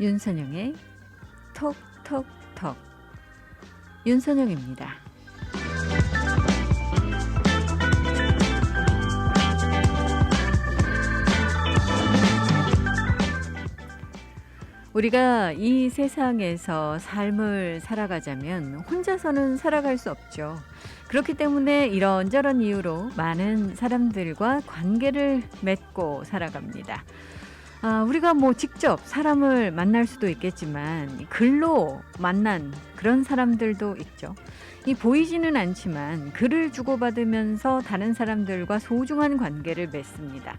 윤선영의 톡톡톡. 윤선영입니다. 우리가 이 세상에서 삶을 살아가자면 혼자서는 살아갈 수 없죠. 그렇기 때문에 이런저런 이유로 많은 사람들과 관계를 맺고 살아갑니다. 우리가 직접 사람을 만날 수도 있겠지만 글로 만난 그런 사람들도 있죠. 이 보이지는 않지만 글을 주고받으면서 다른 사람들과 소중한 관계를 맺습니다.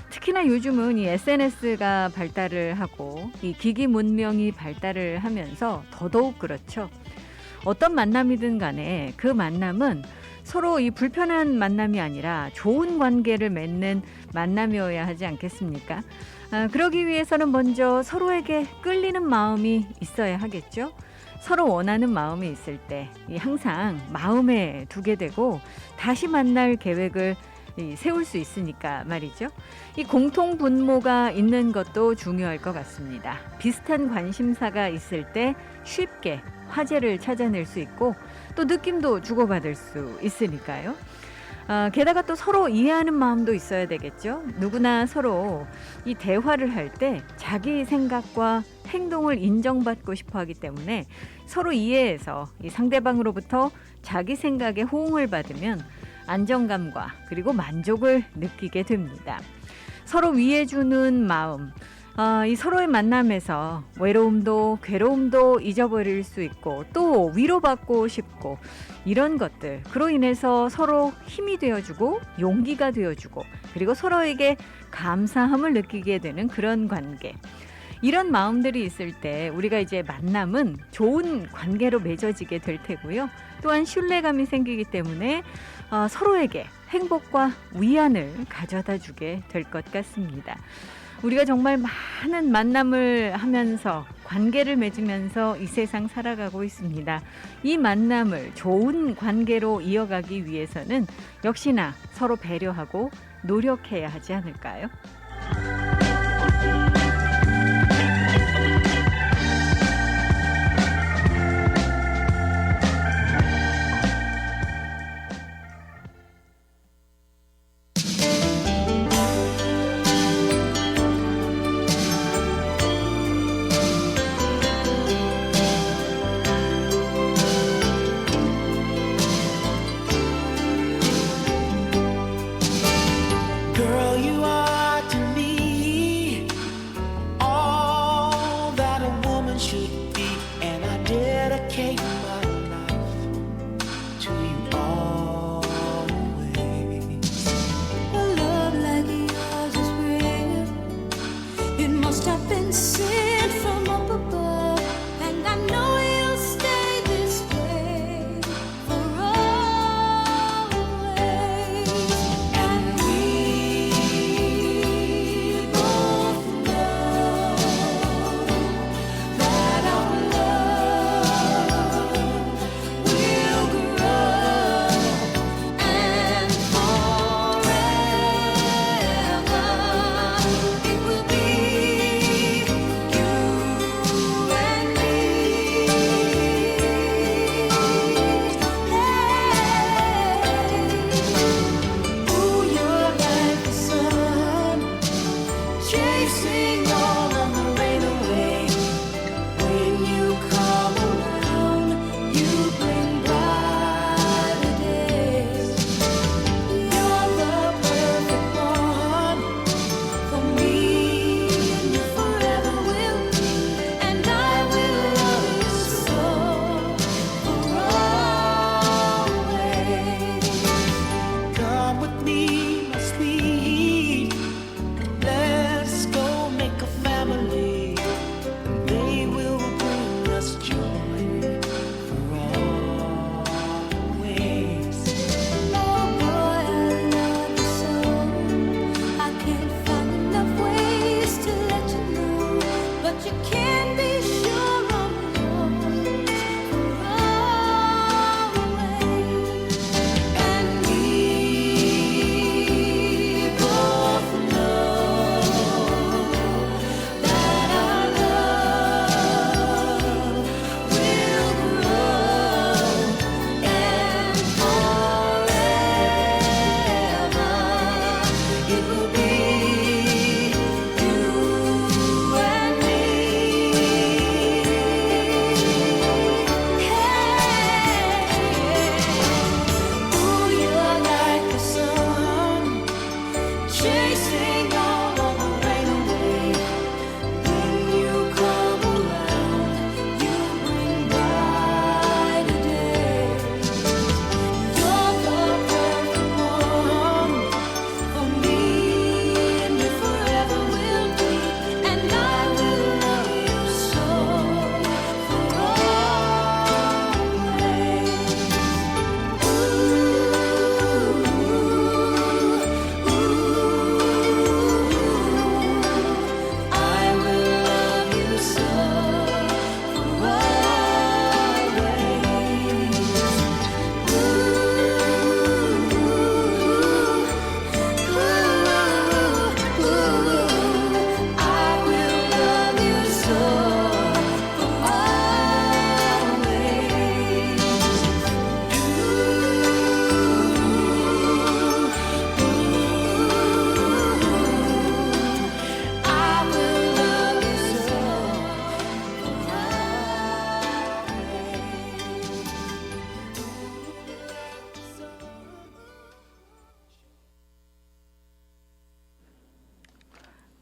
특히나 요즘은 이 SNS가 발달을 하고 이 기기 문명이 발달을 하면서 더더욱 그렇죠. 어떤 만남이든 간에 그 만남은 서로 이 불편한 만남이 아니라 좋은 관계를 맺는 만남이어야 하지 않겠습니까? 그러기 위해서는 먼저 서로에게 끌리는 마음이 있어야 하겠죠. 서로 원하는 마음이 있을 때 항상 마음에 두게 되고 다시 만날 계획을 세울 수 있으니까 말이죠. 이 공통 분모가 있는 것도 중요할 것 같습니다. 비슷한 관심사가 있을 때 쉽게 화제를 찾아낼 수 있고 또 느낌도 주고받을 수 있으니까요. 게다가 또 서로 이해하는 마음도 있어야 되겠죠. 누구나 서로 이 대화를 할 때 자기 생각과 행동을 인정받고 싶어 하기 때문에 서로 이해해서 이 상대방으로부터 자기 생각에 호응을 받으면 안정감과 그리고 만족을 느끼게 됩니다. 서로 위해주는 마음, 이 서로의 만남에서 외로움도 괴로움도 잊어버릴 수 있고 또 위로받고 싶고 이런 것들, 그로 인해서 서로 힘이 되어주고 용기가 되어주고 그리고 서로에게 감사함을 느끼게 되는 그런 관계. 이런 마음들이 있을 때 우리가 이제 만남은 좋은 관계로 맺어지게 될 테고요. 또한 신뢰감이 생기기 때문에 서로에게 행복과 위안을 가져다 주게 될 것 같습니다. 우리가 정말 많은 만남을 하면서 관계를 맺으면서 이 세상 살아가고 있습니다. 이 만남을 좋은 관계로 이어가기 위해서는 역시나 서로 배려하고 노력해야 하지 않을까요? Girl, you are to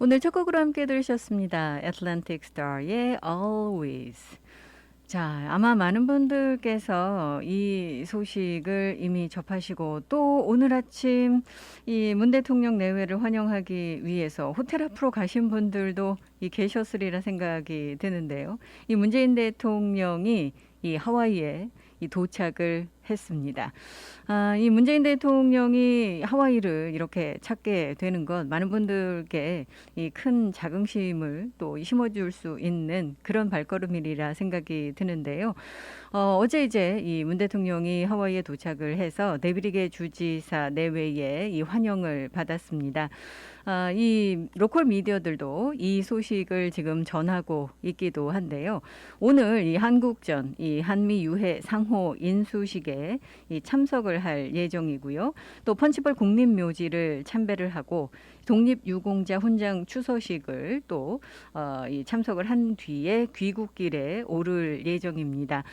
오늘 첫 곡으로 함께 들으셨습니다. Atlantic Star의 Always. 자, 아마 많은 분들께서 이 소식을 이미 접하시고 또 오늘 아침 이 문 대통령 내외를 환영하기 위해서 호텔 앞으로 가신 분들도 계셨으리라 생각이 드는데요. 이 문재인 대통령이 이 하와이에 이 도착을 했습니다. 이 문재인 대통령이 하와이를 이렇게 찾게 되는 것 많은 분들께 이 큰 자긍심을 또 심어줄 수 있는 그런 발걸음이라 생각이 드는데요. 어제 이제 이 문 대통령이 하와이에 도착을 해서 네비리게 주지사 내외에 이 환영을 받았습니다. 이 로컬 미디어들도 이 소식을 지금 전하고 있기도 한데요. 오늘 이 한국전, 이 한미 유해 상호 인수식에 이 참석을 할 예정이고요. 또 펀치벌 국립묘지를 참배를 하고 독립유공자 훈장 추서식을 또 이 참석을 한 뒤에 귀국길에 오를 예정입니다.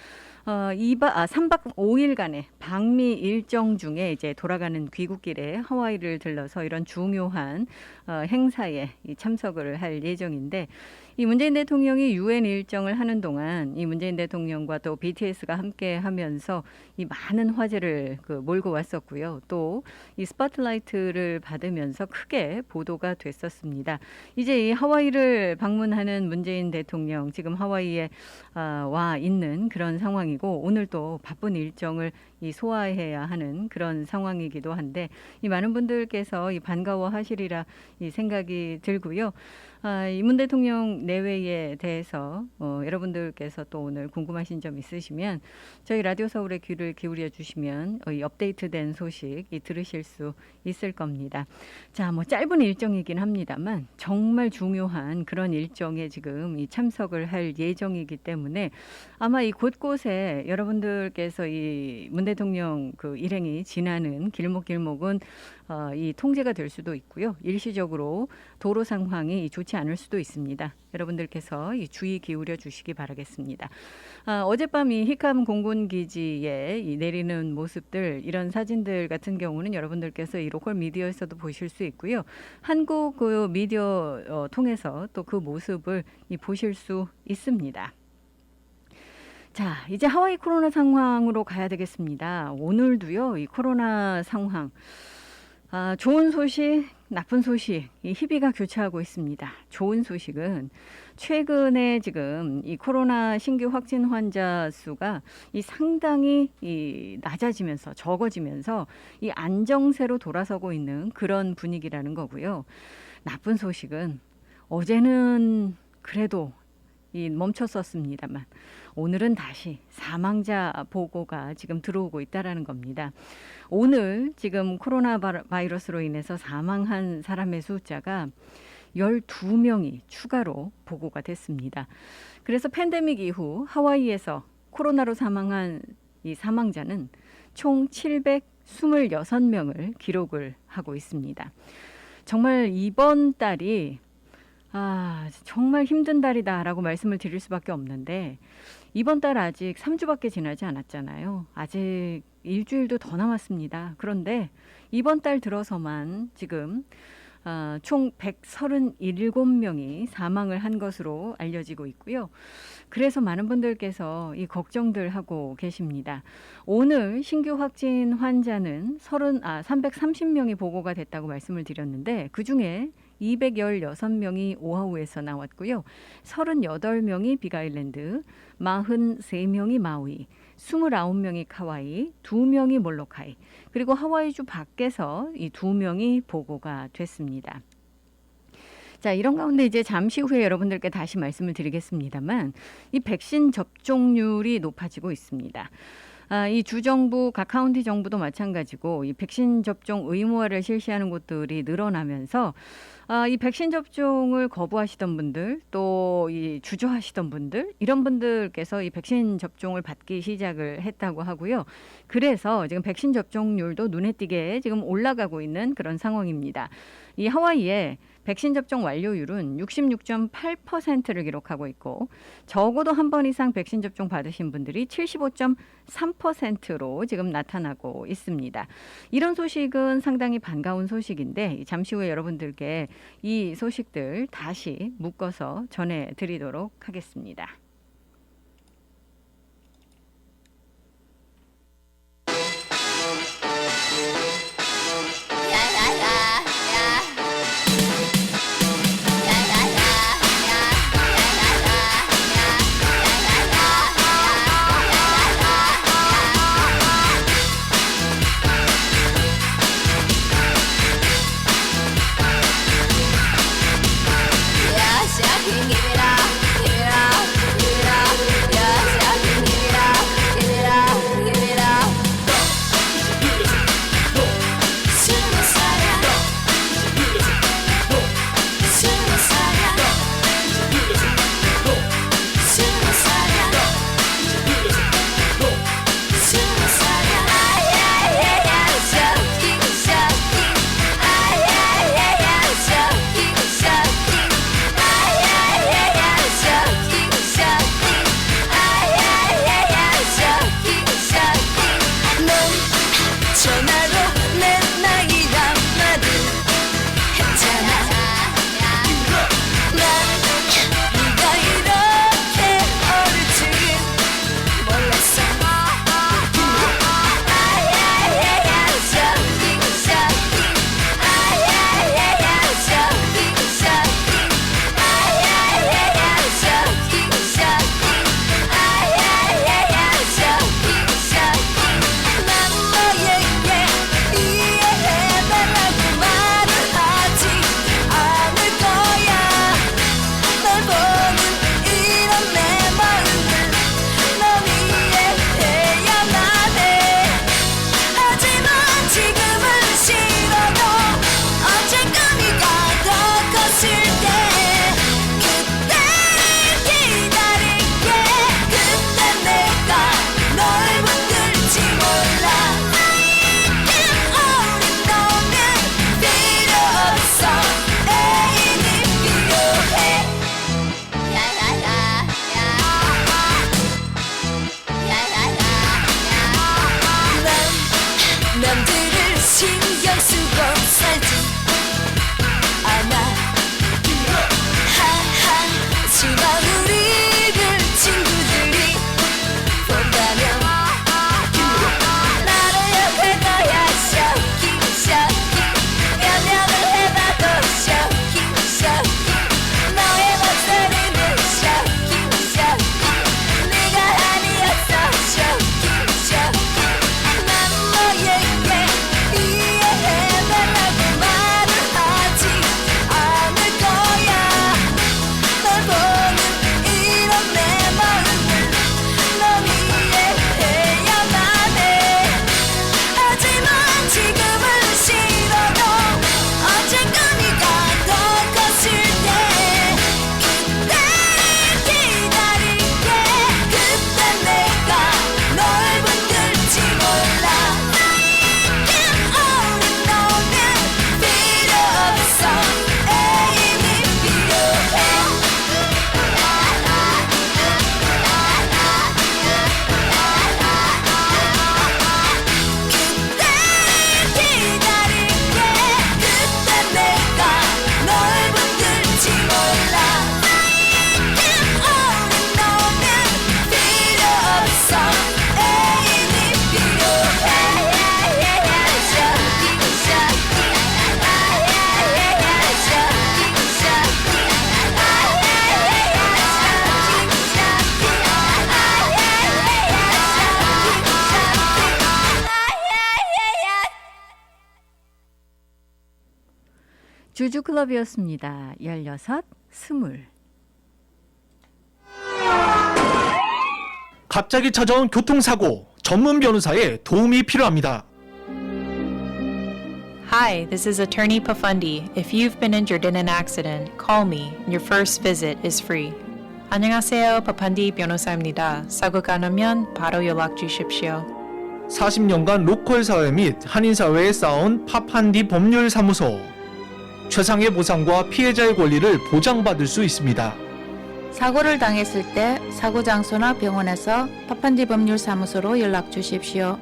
3박 5일간의 방미 일정 중에 이제 돌아가는 귀국길에 하와이를 들러서 이런 중요한 행사에 참석을 할 예정인데 이 문재인 대통령이 유엔 일정을 하는 동안 이 문재인 대통령과 또 BTS가 함께 하면서 이 많은 화제를 몰고 왔었고요. 또 이 스포트라이트를 받으면서 크게 보도가 됐었습니다. 이제 이 하와이를 방문하는 문재인 대통령 지금 하와이에 와 있는 그런 상황이고 오늘 또 바쁜 일정을 소화해야 하는 그런 상황이기도 한데 이 많은 분들께서 반가워하시리라 생각이 들고요. 이 문 대통령 내외에 대해서 여러분들께서 또 오늘 궁금하신 점 있으시면 저희 라디오 서울의 귀를 기울여 주시면 이 업데이트된 소식 들으실 수 있을 겁니다. 자, 뭐 짧은 일정이긴 합니다만 정말 중요한 그런 일정에 지금 참석을 할 예정이기 때문에 아마 이 곳곳에 여러분들께서 이 문 대통령 일행이 지나는 길목은 이 통제가 될 수도 있고요. 일시적으로 도로 상황이 좋지 않을 수도 있습니다. 여러분들께서 이 주의 기울여 주시기 바라겠습니다. 어젯밤 이 히캄 공군기지에 내리는 모습들 이런 사진들 같은 경우는 여러분들께서 이 로컬 미디어에서도 보실 수 있고요. 한국 미디어 통해서 또 그 모습을 보실 수 있습니다. 자, 이제 하와이 코로나 상황으로 가야 되겠습니다. 오늘도요, 이 코로나 상황, 좋은 소식, 나쁜 소식, 이 희비가 교차하고 있습니다. 좋은 소식은 최근에 지금 이 코로나 신규 확진 환자 수가 상당히 낮아지면서 적어지면서 이 안정세로 돌아서고 있는 그런 분위기라는 거고요. 나쁜 소식은 어제는 그래도 멈췄었습니다만 오늘은 다시 사망자 보고가 지금 들어오고 있다라는 겁니다. 오늘 지금 코로나 바이러스로 인해서 사망한 사람의 숫자가 12명이 추가로 보고가 됐습니다. 그래서 팬데믹 이후 하와이에서 코로나로 사망한 이 사망자는 총 726명을 기록을 하고 있습니다. 정말 이번 달이 정말 힘든 달이다라고 말씀을 드릴 수밖에 없는데 이번 달 아직 3주밖에 지나지 않았잖아요. 아직 일주일도 더 남았습니다. 그런데 이번 달 들어서만 지금 총 137명이 사망을 한 것으로 알려지고 있고요. 그래서 많은 분들께서 이 걱정들 하고 계십니다. 오늘 신규 확진 환자는 330명이 보고가 됐다고 말씀을 드렸는데 그중에 216명이 오아후에서 나왔고요. 38명이 빅아일랜드, 43명이 마우이, 29명이 카와이, 2명이 몰로카이, 그리고 하와이주 밖에서 이 2명이 보고가 됐습니다. 자, 이런 가운데 이제 잠시 후에 여러분들께 다시 말씀을 드리겠습니다만 이 백신 접종률이 높아지고 있습니다. 이 주정부, 각 카운티 정부도 마찬가지고 이 백신 접종 의무화를 실시하는 곳들이 늘어나면서 이 백신 접종을 거부하시던 분들 또 이 주저하시던 분들 이런 분들께서 이 백신 접종을 받기 시작을 했다고 하고요. 그래서 지금 백신 접종률도 눈에 띄게 지금 올라가고 있는 그런 상황입니다. 이 하와이에 백신 접종 완료율은 66.8%를 기록하고 있고 적어도 한 번 이상 백신 접종 받으신 분들이 75.3%로 지금 나타나고 있습니다. 이런 소식은 상당히 반가운 소식인데 잠시 후에 여러분들께 이 소식들 다시 묶어서 전해드리도록 하겠습니다. 주주클럽이었습니다. 16, 20. 갑자기 찾아온 교통사고, 전문 변호사의 도움이 필요합니다. Hi, this is Attorney Pafundi. If you've been injured in an accident, call me. Your first visit is free. 안녕하세요, 파판디 변호사입니다. 사고가 나면 바로 연락 주십시오. 40년간 로컬 사회 및 한인 사회에 쌓아온 파판디 법률사무소. 최상의 보상과 피해자의 권리를 보장받을 수 있습니다. 사고를 당했을 때 사고 장소나 병원에서 파판디 법률사무소로 연락 주십시오.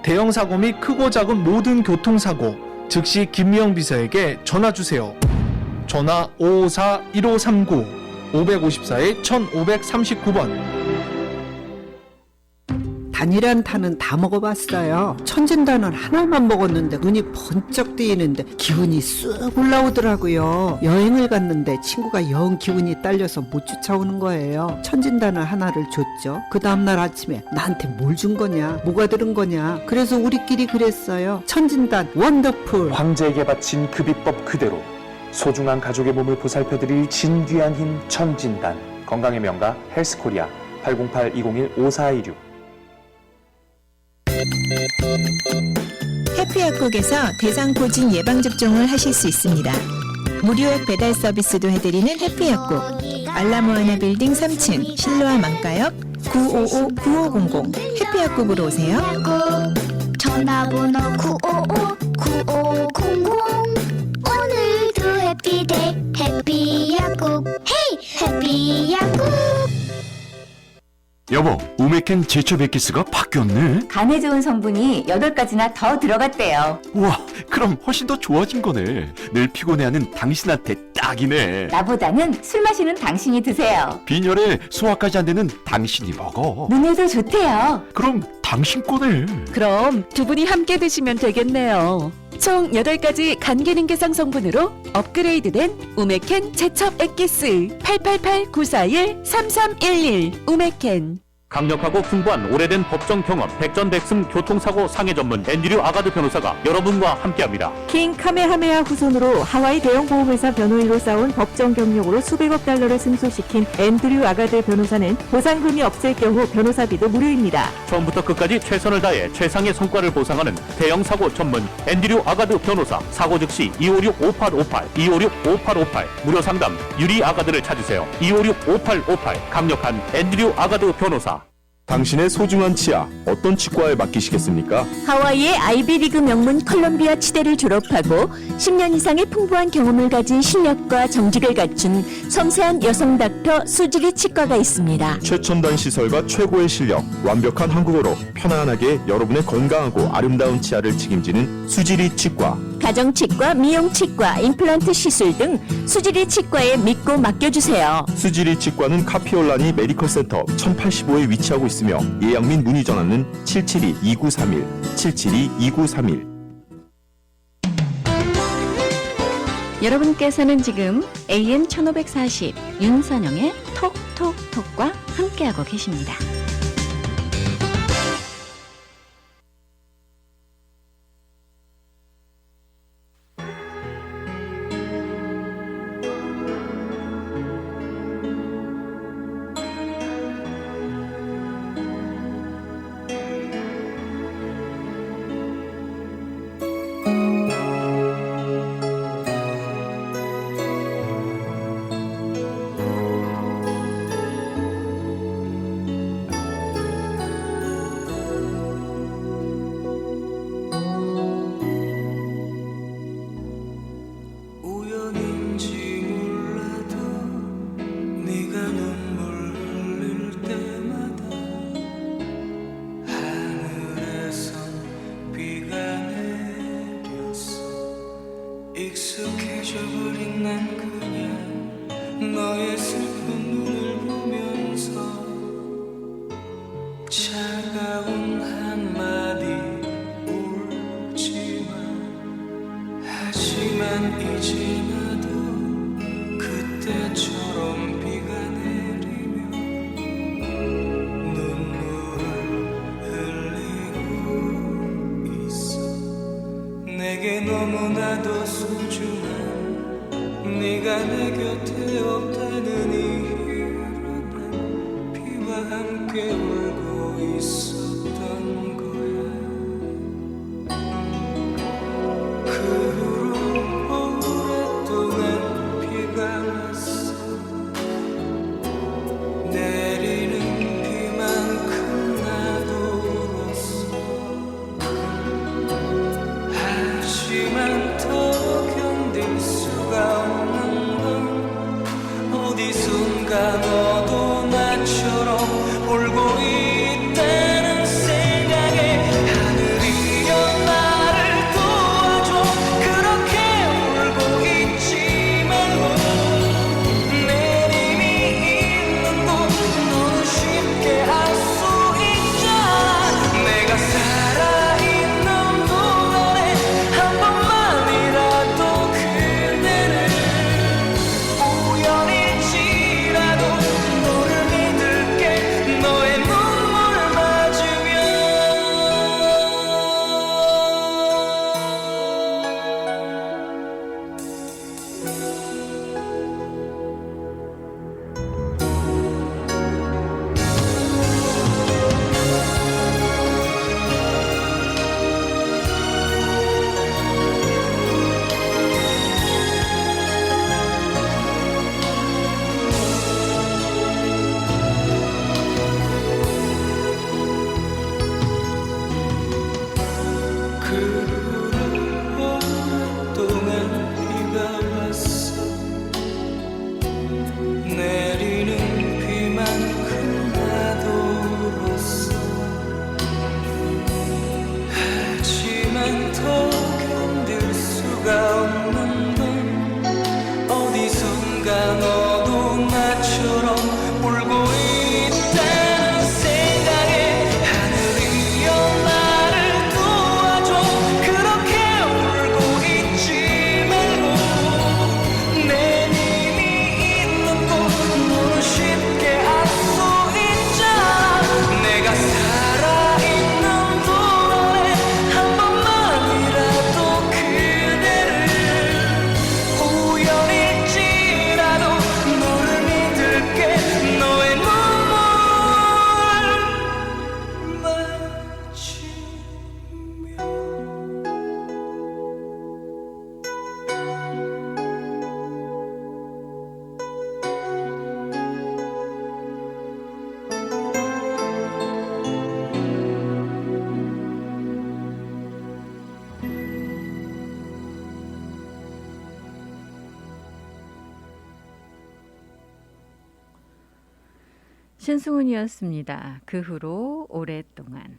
대형 사고 및 크고 작은 모든 교통사고 즉시 김미영 비서에게 전화 주세요. 전화 554-1539 554-1539번. 단이란 단은 다 먹어봤어요. 천진단은 하나만 먹었는데 눈이 번쩍 뜨이는데 기분이 쑥 올라오더라고요. 여행을 갔는데 친구가 영 기분이 딸려서 못 쫓아오는 거예요. 천진단을 하나를 줬죠. 그 다음날 아침에 나한테 뭘 준 거냐, 뭐가 들은 거냐. 그래서 우리끼리 그랬어요. 천진단 원더풀. 황제에게 바친 그 비법 그대로 소중한 가족의 몸을 보살펴드릴 진귀한 힘 천진단. 건강의 명가 헬스코리아 808-201-5416. 해피약국에서 대상포진 예방접종을 하실 수 있습니다. 무료액 배달 서비스도 해드리는 해피약국. 알라모 하나 빌딩 3층 실로아 망가역 955-9500 해피약국으로 오세요. 전화번호 955-9500. 오늘도 해피데이 해피약국. 헤이 해피약국. 여보, 우메켄 제초 베키스가 바뀌었네. 간에 좋은 성분이 8가지나 더 들어갔대요. 우와, 그럼 훨씬 더 좋아진 거네. 늘 피곤해하는 당신한테 딱이네. 나보다는 술 마시는 당신이 드세요. 빈혈에 소화까지 안 되는 당신이 먹어. 눈에도 좋대요. 그럼 당신 거네. 그럼 두 분이 함께 드시면 되겠네요. 총 8가지 간 기능 개선 성분으로 업그레이드된 우메켄 제첩 액기스 888-941-3311 우메켄. 강력하고 풍부한 오래된 법정 경험 백전백승 교통사고 상해 전문 앤드류 아가드 변호사가 여러분과 함께합니다. 킹 카메하메아 후손으로 하와이 대형 보험회사 변호인으로 쌓은 법정 경력으로 수백억 달러를 승소시킨 앤드류 아가드 변호사는 보상금이 없을 경우 변호사비도 무료입니다. 처음부터 끝까지 최선을 다해 최상의 성과를 보상하는 대형 사고 전문 앤드류 아가드 변호사. 사고 즉시 256-5858 256-5858 무료 상담 유리 아가드를 찾으세요. 256-5858 강력한 앤드류 아가드 변호사. 당신의 소중한 치아 어떤 치과에 맡기시겠습니까? 하와이의 아이비리그 명문 컬럼비아 치대를 졸업하고 10년 이상의 풍부한 경험을 가진 실력과 정직을 갖춘 섬세한 여성 닥터 수지리 치과가 있습니다. 최첨단 시설과 최고의 실력, 완벽한 한국어로 편안하게 여러분의 건강하고 아름다운 치아를 책임지는 수지리 치과. 가정치과, 미용치과, 임플란트 시술 등 수지리 치과에 믿고 맡겨주세요. 수지리 치과는 카피올라니 메디컬 센터 1085에 위치하고 있으며 예약 및 문의 전화는 772-2931 772-2931. 여러분께서는 지금 AM 1540 윤선영의 톡톡톡과 함께하고 계십니다. 익숙해져버린 난 그냥 너의 슬픈 눈을 보면서 차가운 한마디 울지마. 하지만 이제 나도 그때처럼 비가 내리며 눈물을 흘리고 있어. 내게 너무나도 소중한 네가 내 곁에 없다는 이유로 난 비와 함께 울고 있었던 거야. 그 후로 오랫동안 비가 왔어. 내리는 비만큼 나도 울었어. 하지만 더 견딜 수 그 후로 오랫동안 비가 왔어. 내리는 비만큼 나도 울었어. 하지만 더 견딜 수가 없는 걸 어디선가 너도 나처럼 울고 있다는 생각에 하늘이여 나를 도와줘. 그렇게 울고 있지 말고 내 님이 있는 곳 너는 쉽게 알 수 있잖아. 내가 살아있는 동안에 한 번만이라도 그대를 우연일지라도 너를 믿을게. 너의 눈물 마치며 신승훈이었습니다. 그 후로 오랫동안.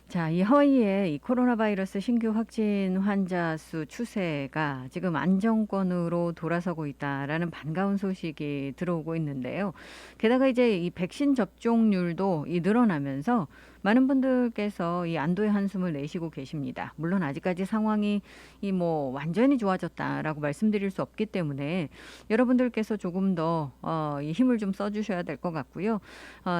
자, 이 하와이의 이 코로나 바이러스 신규 확진 환자 수 추세가 지금 안정권으로 돌아서고 있다라는 반가운 소식이 들어오고 있는데요. 게다가 이제 이 백신 접종률도 늘어나면서 많은 분들께서 이 안도의 한숨을 내쉬고 계십니다. 물론 아직까지 상황이 완전히 좋아졌다라고 말씀드릴 수 없기 때문에 여러분들께서 조금 더 이 힘을 좀 써주셔야 될 것 같고요.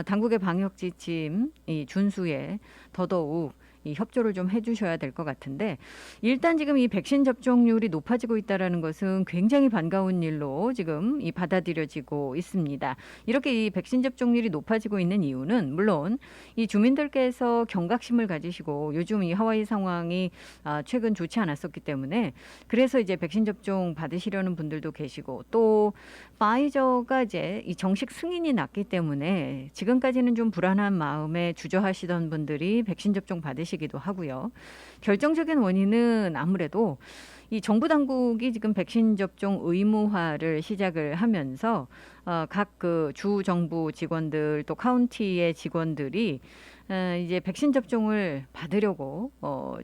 당국의 방역 지침 이 준수에 더더욱 이 협조를 좀 해주셔야 될 것 같은데, 일단 지금 이 백신 접종률이 높아지고 있다는 것은 굉장히 반가운 일로 지금 이 받아들여지고 있습니다. 이렇게 이 백신 접종률이 높아지고 있는 이유는 물론 이 주민들께서 경각심을 가지시고 요즘 이 하와이 상황이 최근 좋지 않았었기 때문에 그래서 이제 백신 접종 받으시려는 분들도 계시고, 또 파이저가 이제 이 정식 승인이 났기 때문에 지금까지는 좀 불안한 마음에 주저하시던 분들이 백신 접종 받으시기도 하고요. 결정적인 원인은 아무래도 이 정부 당국이 지금 백신 접종 의무화를 시작을 하면서 각 그 주 정부 직원들 또 카운티의 직원들이 이제 백신 접종을 받으려고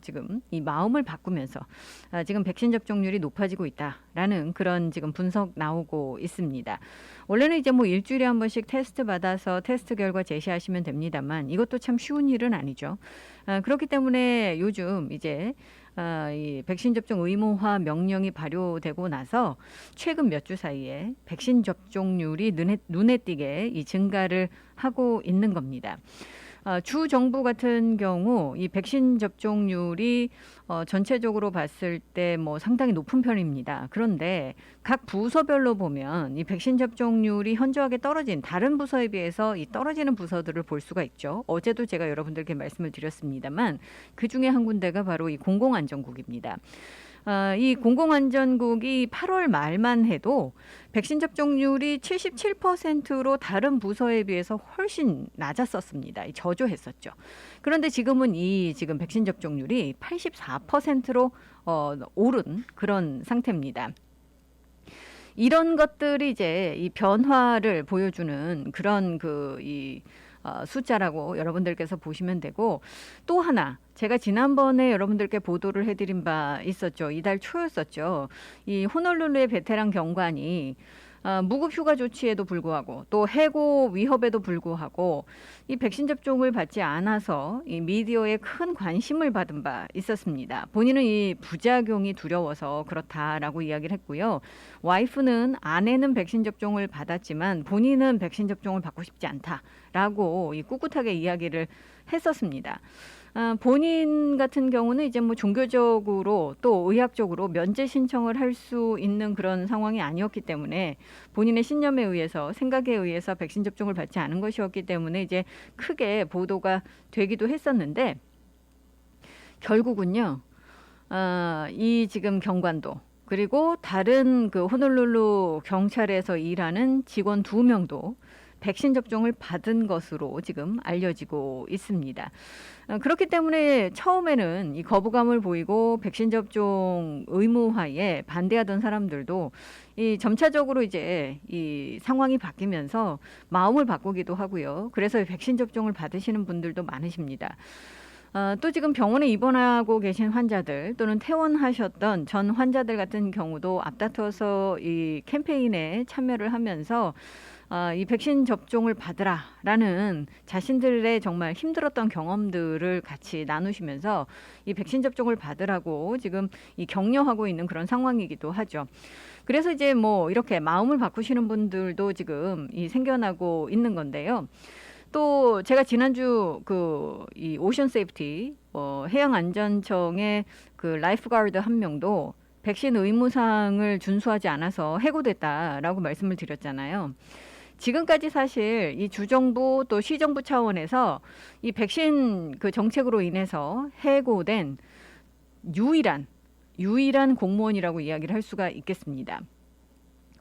지금 이 마음을 바꾸면서 지금 백신 접종률이 높아지고 있다라는 그런 지금 분석 나오고 있습니다. 원래는 이제 일주일에 한 번씩 테스트 받아서 테스트 결과 제시하시면 됩니다만 이것도 참 쉬운 일은 아니죠. 그렇기 때문에 요즘 이제 이 백신 접종 의무화 명령이 발효되고 나서 최근 몇 주 사이에 백신 접종률이 눈에 띄게 이 증가를 하고 있는 겁니다. 주 정부 같은 경우 이 백신 접종률이 전체적으로 봤을 때 상당히 높은 편입니다. 그런데 각 부서별로 보면 이 백신 접종률이 현저하게 떨어진 다른 부서에 비해서 이 떨어지는 부서들을 볼 수가 있죠. 어제도 제가 여러분들께 말씀을 드렸습니다만 그 중에 한 군데가 바로 이 공공안전국입니다. 이 공공안전국이 8월 말만 해도 백신 접종률이 77%로 다른 부서에 비해서 훨씬 낮았었습니다. 저조했었죠. 그런데 지금은 지금 백신 접종률이 84%로 오른 그런 상태입니다. 이런 것들이 이제 이 변화를 보여주는 그런 숫자라고 여러분들께서 보시면 되고, 또 하나 제가 지난번에 여러분들께 보도를 해드린 바 있었죠. 이달 초였었죠. 이 호놀룰루의 베테랑 경관이 무급 휴가 조치에도 불구하고 또 해고 위협에도 불구하고 이 백신 접종을 받지 않아서 이 미디어에 큰 관심을 받은 바 있었습니다. 본인은 이 부작용이 두려워서 그렇다라고 이야기를 했고요. 와이프는 아내는 백신 접종을 받았지만 본인은 백신 접종을 받고 싶지 않다라고 꿋꿋하게 이야기를 했었습니다. 본인 같은 경우는 이제 종교적으로 또 의학적으로 면제 신청을 할 수 있는 그런 상황이 아니었기 때문에 본인의 신념에 의해서 생각에 의해서 백신 접종을 받지 않은 것이었기 때문에 이제 크게 보도가 되기도 했었는데, 결국은요 이 지금 경관도 그리고 다른 그 호놀룰루 경찰에서 일하는 직원 2명도 백신 접종을 받은 것으로 지금 알려지고 있습니다. 그렇기 때문에 처음에는 이 거부감을 보이고 백신 접종 의무화에 반대하던 사람들도 이 점차적으로 이제 이 상황이 바뀌면서 마음을 바꾸기도 하고요. 그래서 백신 접종을 받으시는 분들도 많으십니다. 또 지금 병원에 입원하고 계신 환자들 또는 퇴원하셨던 전 환자들 같은 경우도 앞다퉈서 이 캠페인에 참여를 하면서 이 백신 접종을 받으라라는 자신들의 정말 힘들었던 경험들을 같이 나누시면서 이 백신 접종을 받으라고 지금 이 격려하고 있는 그런 상황이기도 하죠. 그래서 이제 뭐 이렇게 마음을 바꾸시는 분들도 지금 이 생겨나고 있는 건데요. 또 제가 지난주 이 오션 세이프티 해양 안전청의 그 라이프가드 한 명도 백신 의무사항을 준수하지 않아서 해고됐다라고 말씀을 드렸잖아요. 지금까지 사실 이 주정부 또 시정부 차원에서 이 백신 그 정책으로 인해서 해고된 유일한 공무원이라고 이야기를 할 수가 있겠습니다.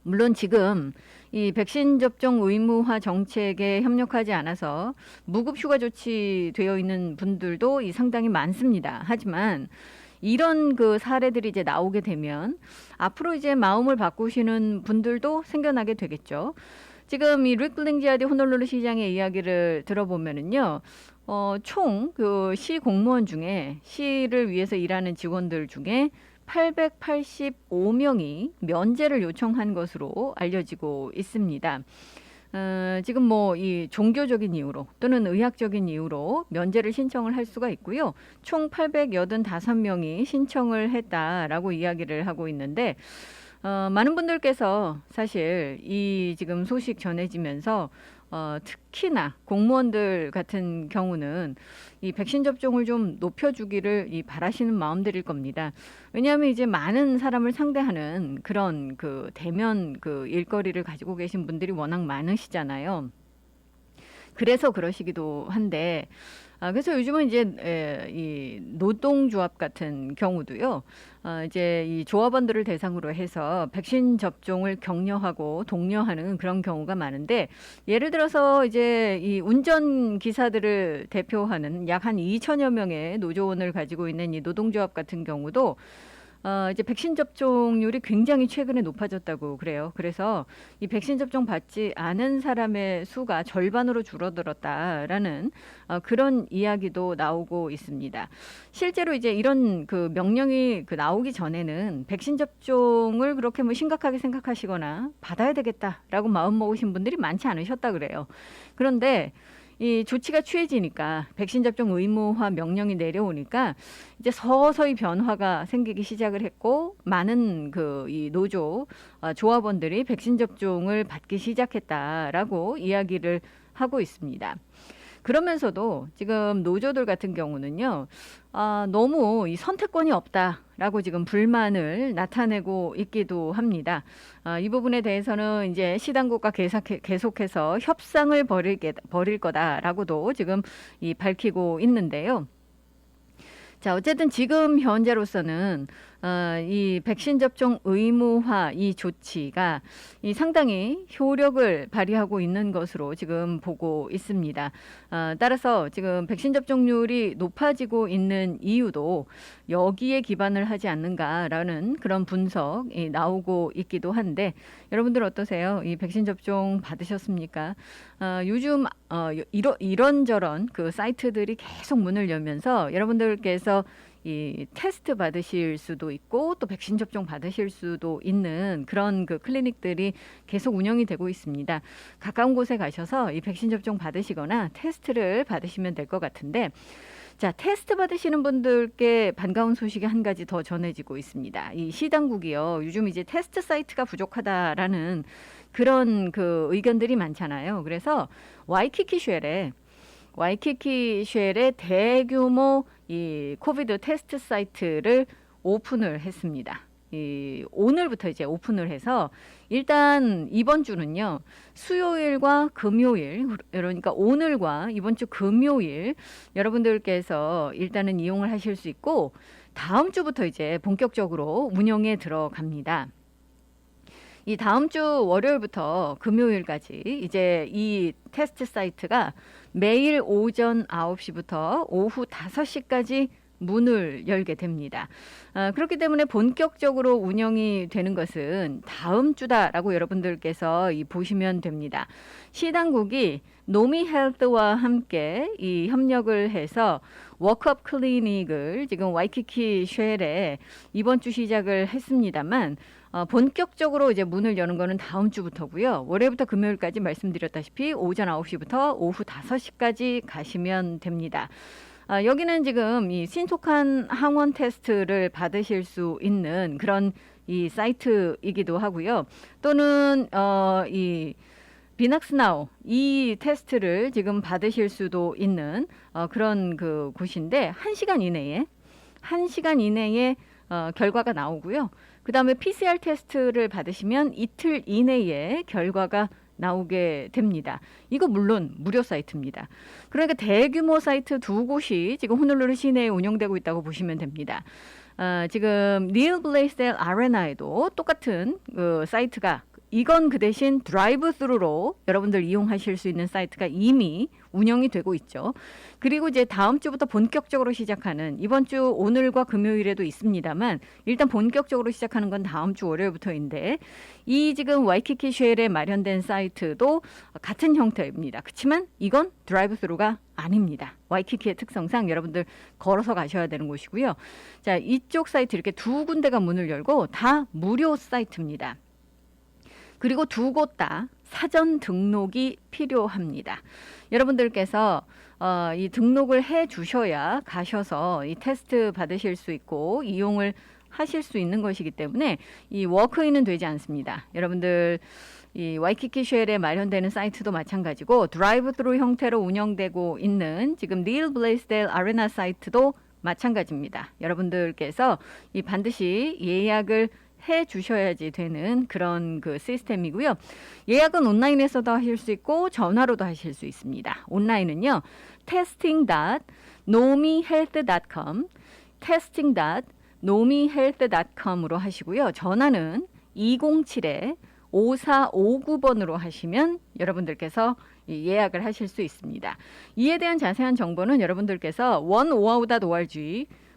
물론 지금 이 백신 접종 의무화 정책에 협력하지 않아서 무급 휴가 조치되어 있는 분들도 이 상당히 많습니다. 하지만 이런 그 사례들이 이제 나오게 되면 앞으로 이제 마음을 바꾸시는 분들도 생겨나게 되겠죠. 지금 이 리클링지아디 호놀룰루 시장의 이야기를 들어보면은요, 총 그 시 공무원 중에 시를 위해서 일하는 직원들 중에 885명이 면제를 요청한 것으로 알려지고 있습니다. 지금 뭐 이 종교적인 이유로 또는 의학적인 이유로 면제를 신청을 할 수가 있고요. 총 885명이 신청을 했다라고 이야기를 하고 있는데 많은 분들께서 사실 이 지금 소식 전해지면서 특히나 공무원들 같은 경우는 이 백신 접종을 좀 높여주기를 바라시는 마음들일 겁니다. 왜냐하면 이제 많은 사람을 상대하는 그런 그 대면 그 일거리를 가지고 계신 분들이 워낙 많으시잖아요. 그래서 그러시기도 한데, 그래서 요즘은 이제 이 노동조합 같은 경우도요, 이제 이 조합원들을 대상으로 해서 백신 접종을 격려하고 독려하는 그런 경우가 많은데, 예를 들어서 이제 이 운전 기사들을 대표하는 약 한 2천여 명의 노조원을 가지고 있는 이 노동조합 같은 경우도 이제 백신 접종률이 굉장히 최근에 높아졌다고 그래요. 그래서 이 백신 접종 받지 않은 사람의 수가 절반으로 줄어들었다라는 그런 이야기도 나오고 있습니다. 실제로 이제 이런 그 명령이 나오기 전에는 백신 접종을 그렇게 뭐 심각하게 생각하시거나 받아야 되겠다라고 마음 먹으신 분들이 많지 않으셨다 그래요. 그런데 이 조치가 취해지니까 백신 접종 의무화 명령이 내려오니까 이제 서서히 변화가 생기기 시작을 했고 많은 그 이 노조 조합원들이 백신 접종을 받기 시작했다라고 이야기를 하고 있습니다. 그러면서도 지금 노조들 같은 경우는요, 너무 이 선택권이 없다라고 지금 불만을 나타내고 있기도 합니다. 이 부분에 대해서는 이제 시당국과 계속해서 협상을 벌일 거다라고도 지금 밝히고 있는데요. 자, 어쨌든 지금 현재로서는 이 백신 접종 의무화 이 조치가 상당히 효력을 발휘하고 있는 것으로 지금 보고 있습니다. 따라서 지금 백신 접종률이 높아지고 있는 이유도 여기에 기반을 하지 않는가라는 그런 분석이 나오고 있기도 한데, 여러분들 어떠세요? 이 백신 접종 받으셨습니까? 요즘 이런저런 그 사이트들이 계속 문을 열면서 여러분들께서 이 테스트 받으실 수도 있고 또 백신 접종 받으실 수도 있는 그런 그 클리닉들이 계속 운영이 되고 있습니다. 가까운 곳에 가셔서 이 백신 접종 받으시거나 테스트를 받으시면 될 것 같은데, 자, 테스트 받으시는 분들께 반가운 소식이 한 가지 더 전해지고 있습니다. 이 시당국이요, 요즘 이제 테스트 사이트가 부족하다라는 그런 그 의견들이 많잖아요. 그래서 와이키키 쉘에 대규모 이 코비드 테스트 사이트를 오픈을 했습니다. 오늘부터 이제 오픈을 해서 일단 이번 주는요, 수요일과 금요일, 그러니까 오늘과 이번 주 금요일 여러분들께서 일단은 이용을 하실 수 있고, 다음 주부터 이제 본격적으로 운영에 들어갑니다. 이 다음 주 월요일부터 금요일까지 이제 이 테스트 사이트가 매일 오전 9시부터 오후 5시까지 문을 열게 됩니다. 그렇기 때문에 본격적으로 운영이 되는 것은 다음 주다라고 여러분들께서 보시면 됩니다. 시당국이 노미 헬스와 함께 이 협력을 해서 워크업 클리닉을 지금 와이키키 쉘에 이번 주 시작을 했습니다만 본격적으로 이제 문을 여는 거는 다음 주부터고요. 월요일부터 금요일까지 말씀드렸다시피 오전 9시부터 오후 5시까지 가시면 됩니다. 여기는 지금 이 신속한 항원 테스트를 받으실 수 있는 그런 이 사이트이기도 하고요. 또는 이 비낙스나우 이 테스트를 지금 받으실 수도 있는 그런 그 곳인데 1시간 이내에 결과가 나오고요. 그다음에 PCR 테스트를 받으시면 이틀 이내에 결과가 나오게 됩니다. 이거 물론 무료 사이트입니다. 그러니까 대규모 사이트 두 곳이 지금 호놀룰루 시내에 운영되고 있다고 보시면 됩니다. 지금 닐 블레이스델 아레나에도 똑같은 그 사이트가 이건 그 대신 드라이브 스루로 여러분들 이용하실 수 있는 사이트가 이미 운영이 되고 있죠. 그리고 이제 다음 주부터 본격적으로 시작하는 이번 주 오늘과 금요일에도 있습니다만 일단 본격적으로 시작하는 건 다음 주 월요일부터인데 이 지금 와이키키 쉘에 마련된 사이트도 같은 형태입니다. 그렇지만 이건 드라이브 스루가 아닙니다. 와이키키의 특성상 여러분들 걸어서 가셔야 되는 곳이고요. 자, 이쪽 사이트 이렇게 두 군데가 문을 열고 다 무료 사이트입니다. 그리고 두 곳 다 사전 등록이 필요합니다. 여러분들께서 이 등록을 해 주셔야 가셔서 이 테스트 받으실 수 있고 이용을 하실 수 있는 것이기 때문에 이 워크인은 되지 않습니다. 여러분들 이 와이키키 쉘에 마련되는 사이트도 마찬가지고 드라이브 스루 형태로 운영되고 있는 지금 닐 블레이스델 아레나 사이트도 마찬가지입니다. 여러분들께서 이 반드시 예약을 해 주셔야지 되는 그런 그 시스템이고요. 예약은 온라인에서도 하실 수 있고 전화로도 하실 수 있습니다. 온라인은요. testing.nomihealth.com testing.nomihealth.com으로 하시고요. 전화는 207-5459번으로 하시면 여러분들께서 예약을 하실 수 있습니다. 이에 대한 자세한 정보는 여러분들께서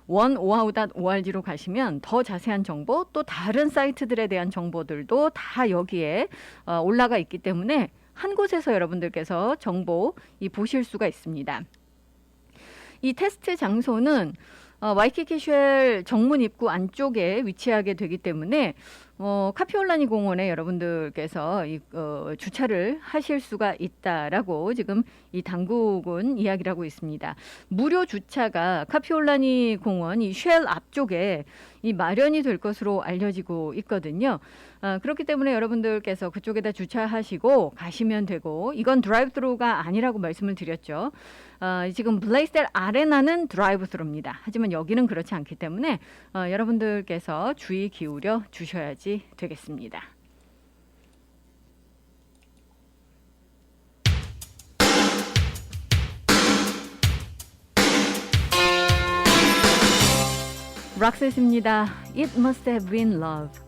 oneoahu.org로 가시면 더 자세한 정보 또 다른 사이트들에 대한 정보들도 다 여기에 올라가 있기 때문에 한 곳에서 여러분들께서 정보 보실 수가 있습니다. 이 테스트 장소는 와이키키 쉘 정문 입구 안쪽에 위치하게 되기 때문에 카피올라니 공원에 여러분들께서 주차를 하실 수가 있다라고 지금 이 당국은 이야기를 하고 있습니다. 무료 주차가 카피올라니 공원 이 쉘 앞쪽에 이 마련이 될 것으로 알려지고 있거든요. 그렇기 때문에 여러분들께서 그쪽에다 주차하시고 가시면 되고 이건 드라이브 스루가 아니라고 말씀을 드렸죠. 지금 블레이스델 아레나는 드라이브 스루입니다. 하지만 여기는 그렇지 않기 때문에 여러분들께서 주의 기울여 주셔야지 되겠습니다. 락셋입니다. It must have been love.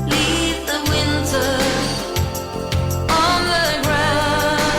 Leave the winter on the ground.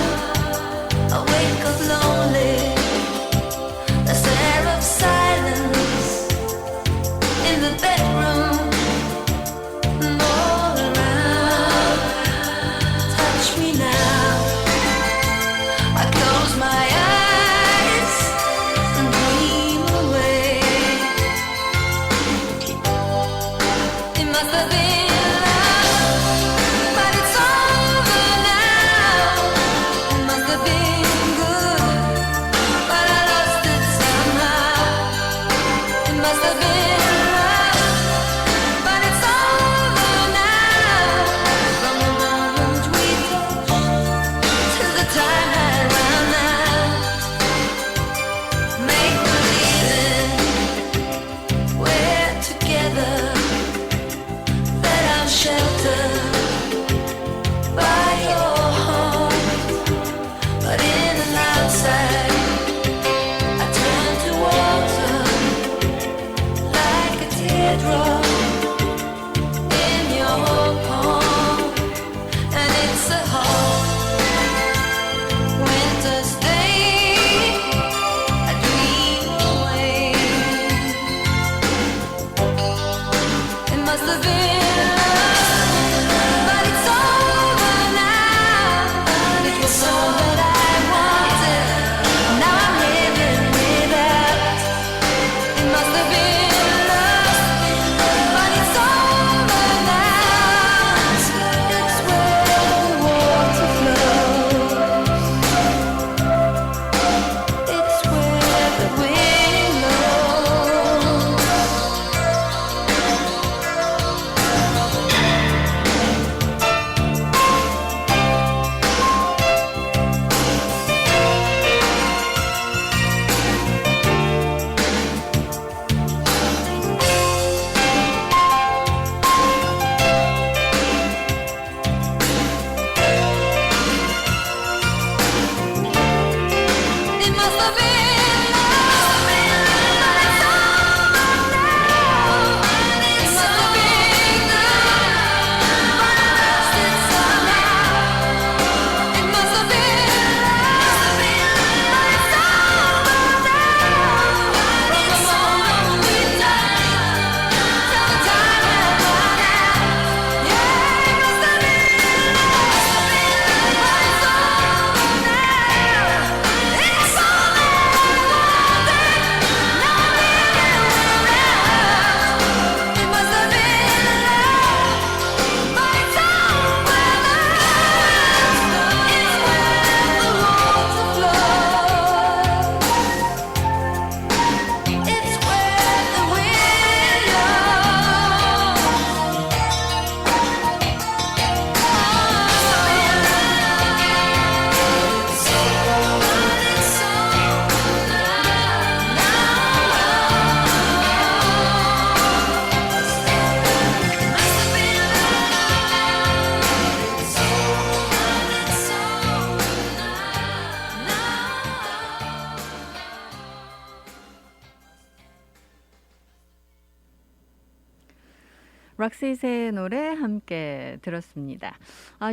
락시스의 노래 함께 들었습니다.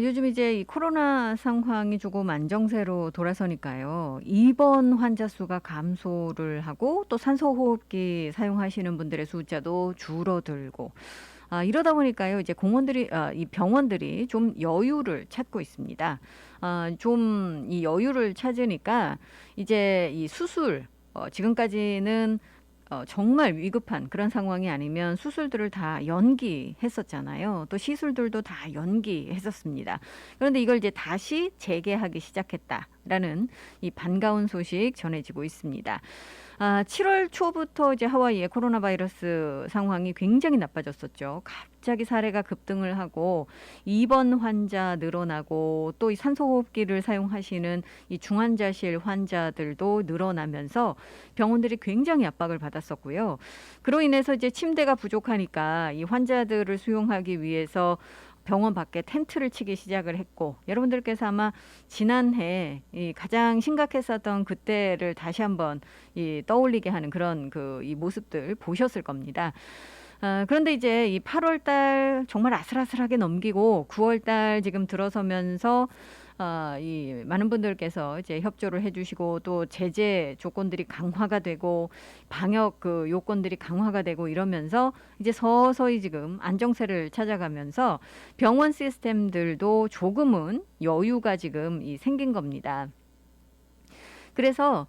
요즘 이제 이 코로나 상황이 조금 안정세로 돌아서니까요. 입원 환자 수가 감소를 하고 또 산소호흡기 사용하시는 분들의 숫자도 줄어들고 이러다 보니까요. 이제 이 병원들이 좀 여유를 찾고 있습니다. 좀 이 여유를 찾으니까 이제 이 수술 지금까지는 정말 위급한 그런 상황이 아니면 수술들을 다 연기했었잖아요. 또 시술들도 다 연기했었습니다. 그런데 이걸 이제 다시 재개하기 시작했다라는 이 반가운 소식 전해지고 있습니다. 7월 초부터 이제 하와이의 코로나 바이러스 상황이 굉장히 나빠졌었죠. 갑자기 사례가 급등을 하고 입원 환자 늘어나고 또 이 산소호흡기를 사용하시는 이 중환자실 환자들도 늘어나면서 병원들이 굉장히 압박을 받았었고요. 그로 인해서 이제 침대가 부족하니까 이 환자들을 수용하기 위해서 병원 밖에 텐트를 치기 시작을 했고 여러분들께서 아마 지난해 이 가장 심각했었던 그때를 다시 한번 떠올리게 하는 그런 이 모습들 보셨을 겁니다. 그런데 이제 이 8월 달 정말 아슬아슬하게 넘기고 9월 달 지금 들어서면서 이 많은 분들께서 이제 협조를 해주시고 또 제재 조건들이 강화가 되고 방역 요건들이 강화가 되고 이러면서 이제 서서히 지금 안정세를 찾아가면서 병원 시스템들도 조금은 여유가 지금 생긴 겁니다. 그래서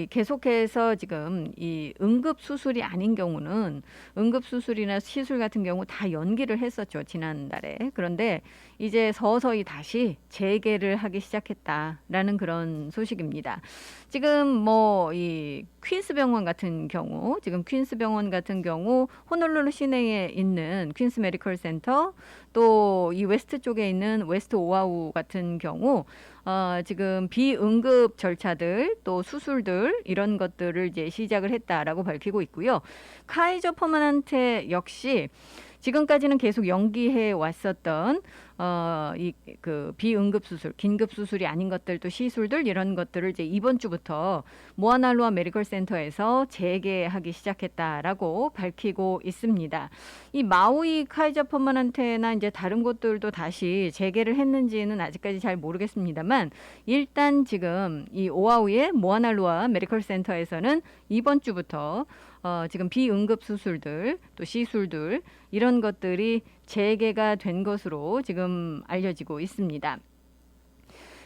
계속해서 지금 이 응급 수술이 아닌 경우는 응급 수술이나 시술 같은 경우 다 연기를 했었죠, 지난달에. 그런데 이제 서서히 다시 재개를 하기 시작했다라는 그런 소식입니다. 지금 이 퀸스 병원 같은 경우, 호놀룰루 시내에 있는 퀸스 메디컬 센터, 또 이 웨스트 쪽에 있는 웨스트 오아우 같은 경우 지금 비응급 절차들 또 수술들 이런 것들을 이제 시작을 했다라고 밝히고 있고요. 카이저 퍼머넌테 역시 지금까지는 계속 연기해 왔었던 비응급 수술, 긴급 수술이 아닌 것들도 시술들 이런 것들을 이제 이번 주부터 모아날로아 메디컬 센터에서 재개하기 시작했다라고 밝히고 있습니다. 이 마우이 카이저 퍼머넌테나 이제 다른 곳들도 다시 재개를 했는지는 아직까지 잘 모르겠습니다만 일단 지금 이 오아우의 모아날로아 메디컬 센터에서는 이번 주부터 지금 비응급 수술들 또 시술들 이런 것들이 재개가 된 것으로 지금 알려지고 있습니다.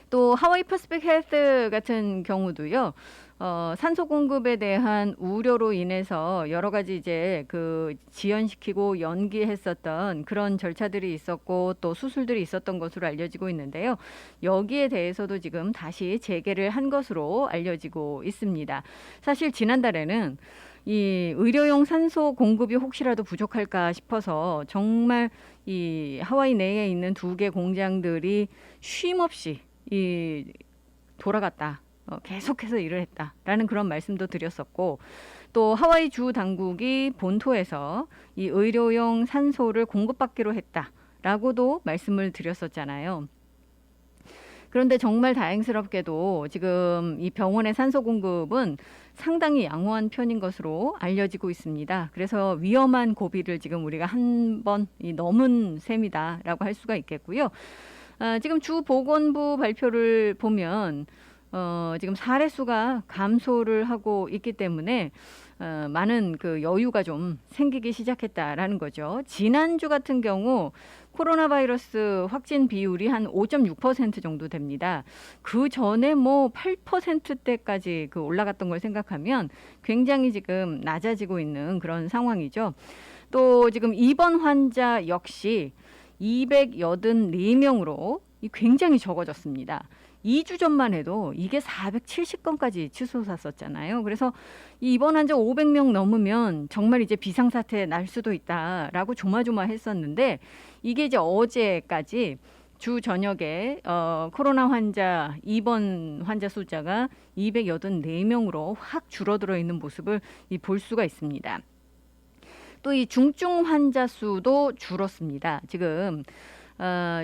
또 하와이 퍼시픽 헬스 같은 경우도요. 산소 공급에 대한 우려로 인해서 여러 가지 이제 지연시키고 연기했었던 그런 절차들이 있었고 또 수술들이 있었던 것으로 알려지고 있는데요. 여기에 대해서도 지금 다시 재개를 한 것으로 알려지고 있습니다. 사실 지난달에는 이 의료용 산소 공급이 혹시라도 부족할까 싶어서 정말 이 하와이 내에 있는 2개 공장들이 쉼없이 돌아갔다. 계속해서 일을 했다라는 그런 말씀도 드렸었고 또 하와이 주 당국이 본토에서 이 의료용 산소를 공급받기로 했다라고도 말씀을 드렸었잖아요. 그런데 정말 다행스럽게도 지금 이 병원의 산소 공급은 상당히 양호한 편인 것으로 알려지고 있습니다. 그래서 위험한 고비를 지금 우리가 한 번 넘은 셈이다라고 할 수가 있겠고요. 지금 주 보건부 발표를 보면 지금 사례 수가 감소를 하고 있기 때문에 많은 여유가 좀 생기기 시작했다라는 거죠. 지난주 같은 경우 코로나 바이러스 확진 비율이 한 5.6% 정도 됩니다. 그 전에 8%대까지 올라갔던 걸 생각하면 굉장히 지금 낮아지고 있는 그런 상황이죠. 또 지금 입원 환자 역시 284명으로 굉장히 적어졌습니다. 2주 전만 해도 이게 470건까지 치솟았었잖아요. 그래서 입원 환자 500명 넘으면 정말 이제 비상사태 날 수도 있다라고 조마조마했었는데 이게 이제 어제까지 주 저녁에 코로나 환자 입원 환자 숫자가 284명으로 확 줄어들어 있는 모습을 볼 수가 있습니다. 또 이 중증 환자 수도 줄었습니다. 지금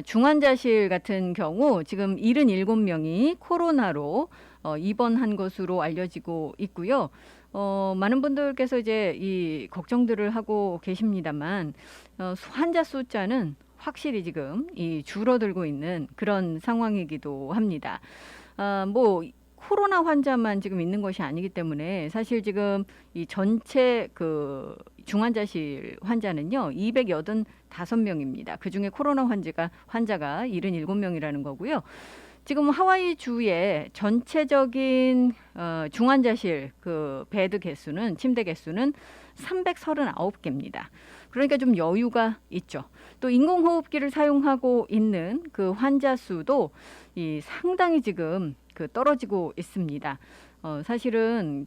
중환자실 같은 경우 지금 77명이 코로나로 입원한 것으로 알려지고 있고요. 많은 분들께서 이제 이 걱정들을 하고 계십니다만 환자 숫자는 확실히 지금 이 줄어들고 있는 그런 상황이기도 합니다. 뭐 코로나 환자만 지금 있는 것이 아니기 때문에 사실 지금 이 전체 그 중환자실 환자는요 285명입니다. 그중에 코로나 환자가 77명이라는 거고요. 지금 하와이 주의 전체적인 중환자실 그 베드 개수는 침대 개수는 339개입니다. 그러니까 좀 여유가 있죠. 또 인공호흡기를 사용하고 있는 그 환자 수도 이 상당히 지금 그 떨어지고 있습니다. 사실은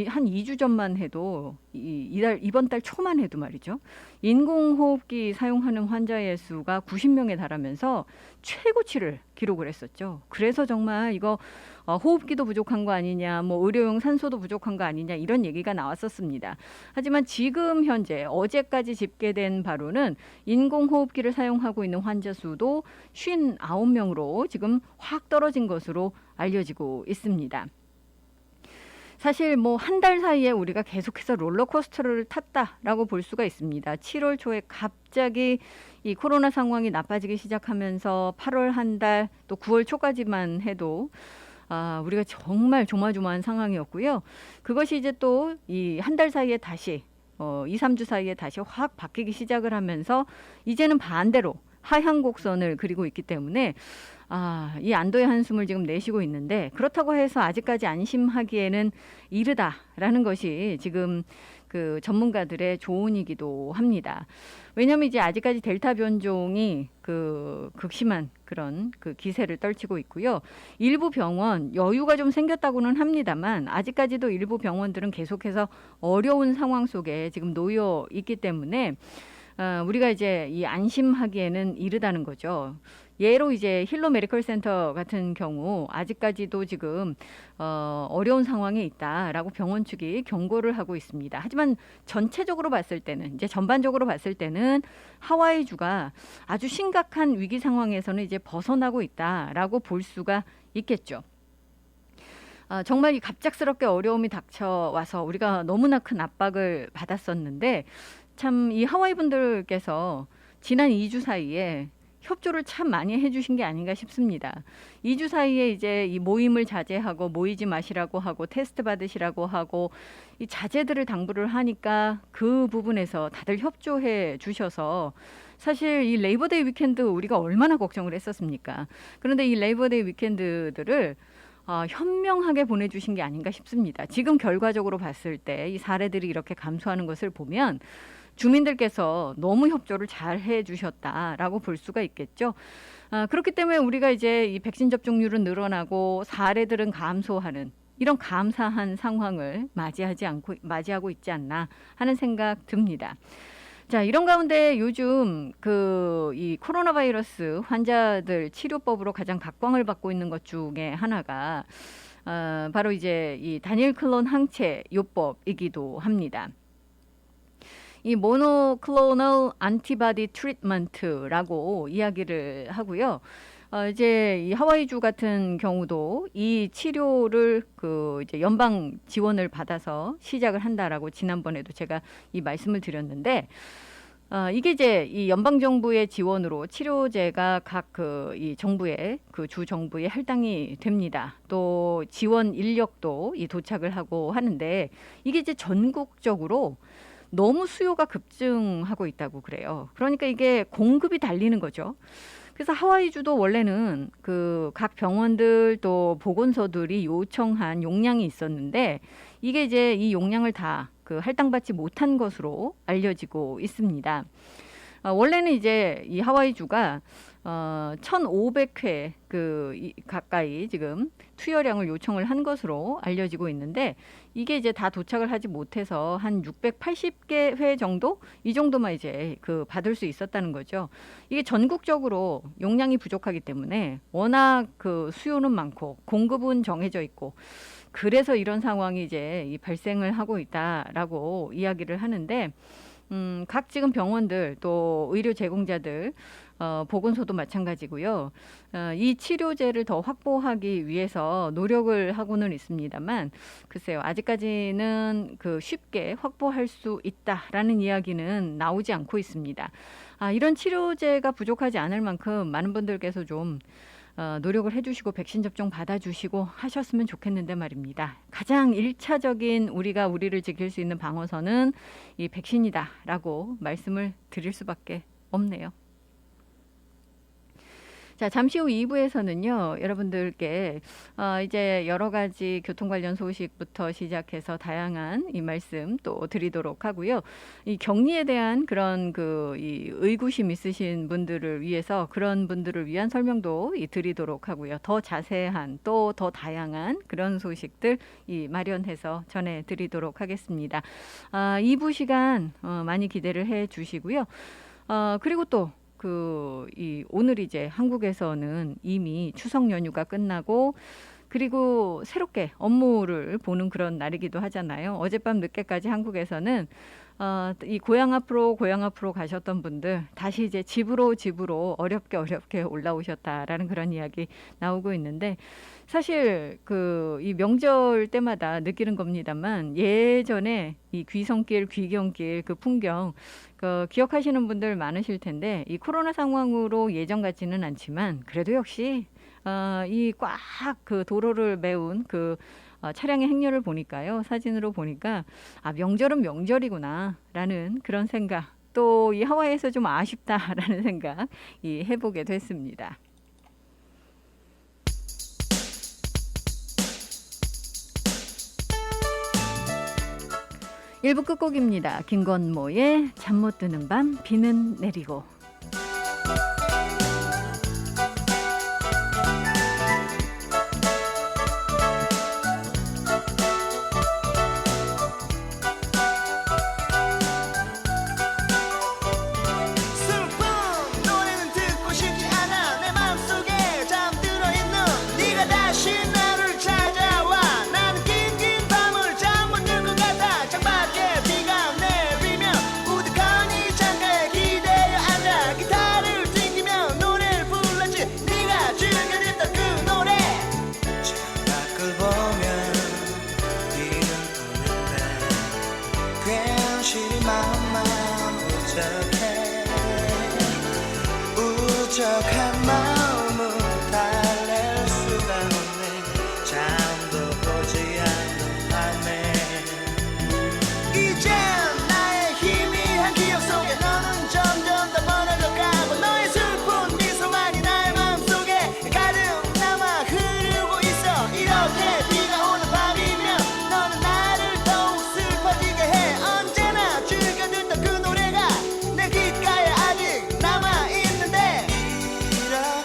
한 2주 전만 해도 이번 달 초만 해도 말이죠. 인공호흡기 사용하는 환자의 수가 90명에 달하면서 최고치를 기록을 했었죠. 그래서 정말 이거 호흡기도 부족한 거 아니냐, 뭐 의료용 산소도 부족한 거 아니냐 이런 얘기가 나왔었습니다. 하지만 지금 현재 어제까지 집계된 바로는 인공호흡기를 사용하고 있는 환자 수도 59명으로 지금 확 떨어진 것으로 알려지고 있습니다. 사실 뭐 한 달 사이에 우리가 계속해서 롤러코스터를 탔다라고 볼 수가 있습니다. 7월 초에 갑자기 이 코로나 상황이 나빠지기 시작하면서 8월 한 달 또 9월 초까지만 해도 우리가 정말 조마조마한 상황이었고요. 그것이 이제 또 이 한 달 사이에 다시 2, 3주 사이에 다시 확 바뀌기 시작을 하면서 이제는 반대로 하향 곡선을 그리고 있기 때문에 이 안도의 한숨을 지금 내쉬고 있는데 그렇다고 해서 아직까지 안심하기에는 이르다라는 것이 지금 그 전문가들의 조언이기도 합니다. 왜냐하면 이제 아직까지 델타 변종이 그 극심한 그런 그 기세를 떨치고 있고요. 일부 병원 여유가 좀 생겼다고는 합니다만 아직까지도 일부 병원들은 계속해서 어려운 상황 속에 지금 놓여 있기 때문에 우리가 이제 이 안심하기에는 이르다는 거죠. 예로 이제 힐로 메디컬 센터 같은 경우 아직까지도 지금 어려운 상황에 있다라고 병원 측이 경고를 하고 있습니다. 하지만 전체적으로 봤을 때는 이제 전반적으로 봤을 때는 하와이주가 아주 심각한 위기 상황에서는 이제 벗어나고 있다라고 볼 수가 있겠죠. 정말 이 갑작스럽게 어려움이 닥쳐와서 우리가 너무나 큰 압박을 받았었는데 참 이 하와이 분들께서 지난 2주 사이에 협조를 참 많이 해주신 게 아닌가 싶습니다. 2주 사이에 이제 이 모임을 자제하고 모이지 마시라고 하고 테스트 받으시라고 하고 이 자제들을 당부를 하니까 그 부분에서 다들 협조해 주셔서 사실 이 레이버데이 위켄드 우리가 얼마나 걱정을 했었습니까? 그런데 이 레이버데이 위켄드들을 현명하게 보내주신 게 아닌가 싶습니다. 지금 결과적으로 봤을 때 이 사례들이 이렇게 감소하는 것을 보면 주민들께서 너무 협조를 잘 해주셨다라고 볼 수가 있겠죠. 그렇기 때문에 우리가 이제 이 백신 접종률은 늘어나고 사례들은 감소하는 이런 감사한 상황을 맞이하고 있지 않나 하는 생각 듭니다. 자, 이런 가운데 요즘 이 코로나 바이러스 환자들 치료법으로 가장 각광을 받고 있는 것 중에 하나가 바로 이제 이 단일 클론 항체 요법이기도 합니다. 이 모노클로널 안티바디 트리트먼트라고 이야기를 하고요. 이제 이 하와이주 같은 경우도 이 치료를 이제 연방 지원을 받아서 시작을 한다라고 지난번에도 제가 이 말씀을 드렸는데 이게 이제 이 연방 정부의 지원으로 치료제가 각 이 정부의 주 정부에 할당이 됩니다. 또 지원 인력도 이 도착을 하고 하는데 이게 이제 전국적으로 너무 수요가 급증하고 있다고 그래요. 그러니까 이게 공급이 달리는 거죠. 그래서 하와이주도 원래는 각 병원들 또 보건소들이 요청한 용량이 있었는데 이게 이제 이 용량을 다 할당받지 못한 것으로 알려지고 있습니다. 원래는 이제 이 하와이주가 1,500회 가까이 지금 투여량을 요청을 한 것으로 알려지고 있는데 이게 이제 다 도착을 하지 못해서 한 680개 회 정도 이 정도만 이제 받을 수 있었다는 거죠. 이게 전국적으로 용량이 부족하기 때문에 워낙 수요는 많고 공급은 정해져 있고 그래서 이런 상황이 이제 발생을 하고 있다라고 이야기를 하는데 각 지금 병원들 또 의료 제공자들 보건소도 마찬가지고요. 이 치료제를 더 확보하기 위해서 노력을 하고는 있습니다만 글쎄요. 아직까지는 그 쉽게 확보할 수 있다라는 이야기는 나오지 않고 있습니다. 이런 치료제가 부족하지 않을 만큼 많은 분들께서 좀 노력을 해주시고 백신 접종 받아주시고 하셨으면 좋겠는데 말입니다. 가장 1차적인 우리가 우리를 지킬 수 있는 방어선은 이 백신이다라고 말씀을 드릴 수밖에 없네요. 자, 잠시 후 2부에서는요, 여러분들께 이제 여러 가지 교통 관련 소식부터 시작해서 다양한 이 말씀 또 드리도록 하고요. 이 격리에 대한 그런 이 의구심 있으신 분들을 위해서 그런 분들을 위한 설명도 드리도록 하고요. 더 자세한 또 더 다양한 그런 소식들 마련해서 전해드리도록 하겠습니다. 2부 시간 많이 기대를 해 주시고요. 그리고 또 오늘 이제 한국에서는 이미 추석 연휴가 끝나고 그리고 새롭게 업무를 보는 그런 날이기도 하잖아요. 어젯밤 늦게까지 한국에서는 이 고향 앞으로 가셨던 분들 다시 이제 집으로 어렵게 올라오셨다라는 그런 이야기 나오고 있는데 사실 이 명절 때마다 느끼는 겁니다만 예전에 이 귀성길, 귀경길 그 풍경 기억하시는 분들 많으실 텐데 이 코로나 상황으로 예전 같지는 않지만 그래도 역시 이 꽉 그 도로를 메운 차량의 행렬을 보니까요. 사진으로 보니까 명절은 명절이구나라는 그런 생각 또 이 하와이에서 좀 아쉽다라는 생각 해보게 됐습니다. 1부 끝곡입니다. 김건모의 잠 못 드는 밤 비는 내리고. 우적한 마음을 달랠 수가 없네. 잠도 보지 않는 밤에 이젠 나의 희미한 기억 속에 너는 점점 더 멀어져 가고 너의 슬픈 미소만이 나의 마음속에 가득 남아 흐르고 있어. 이렇게 비가 오는 밤이면 너는 나를 더욱 슬퍼지게 해. 언제나 즐겨 듣던 그 노래가 내 귓가에 아직 남아있는데 이렇게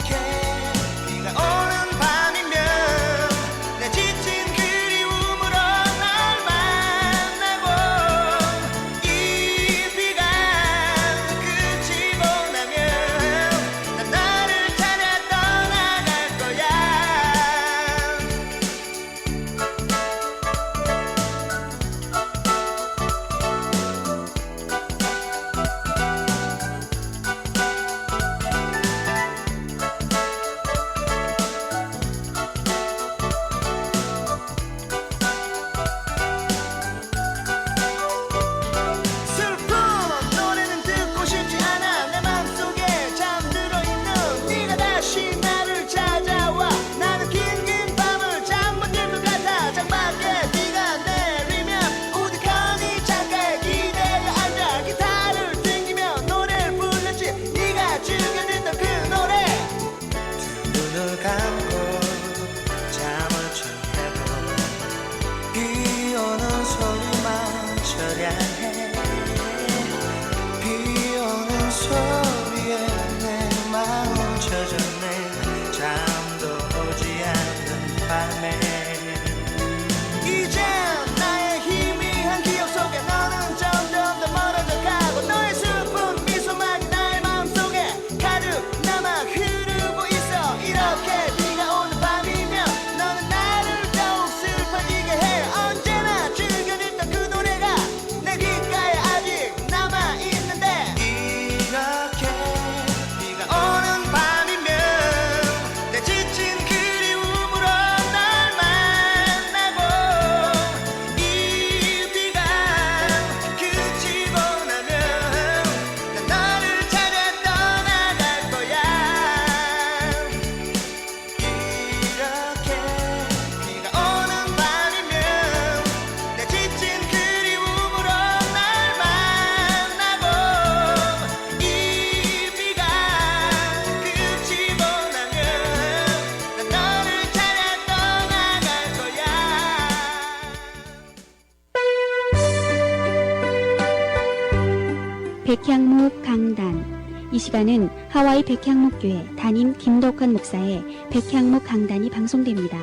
이 시간은 하와이 백향목교회 담임 김덕환 목사의 백향목 강단이 방송됩니다.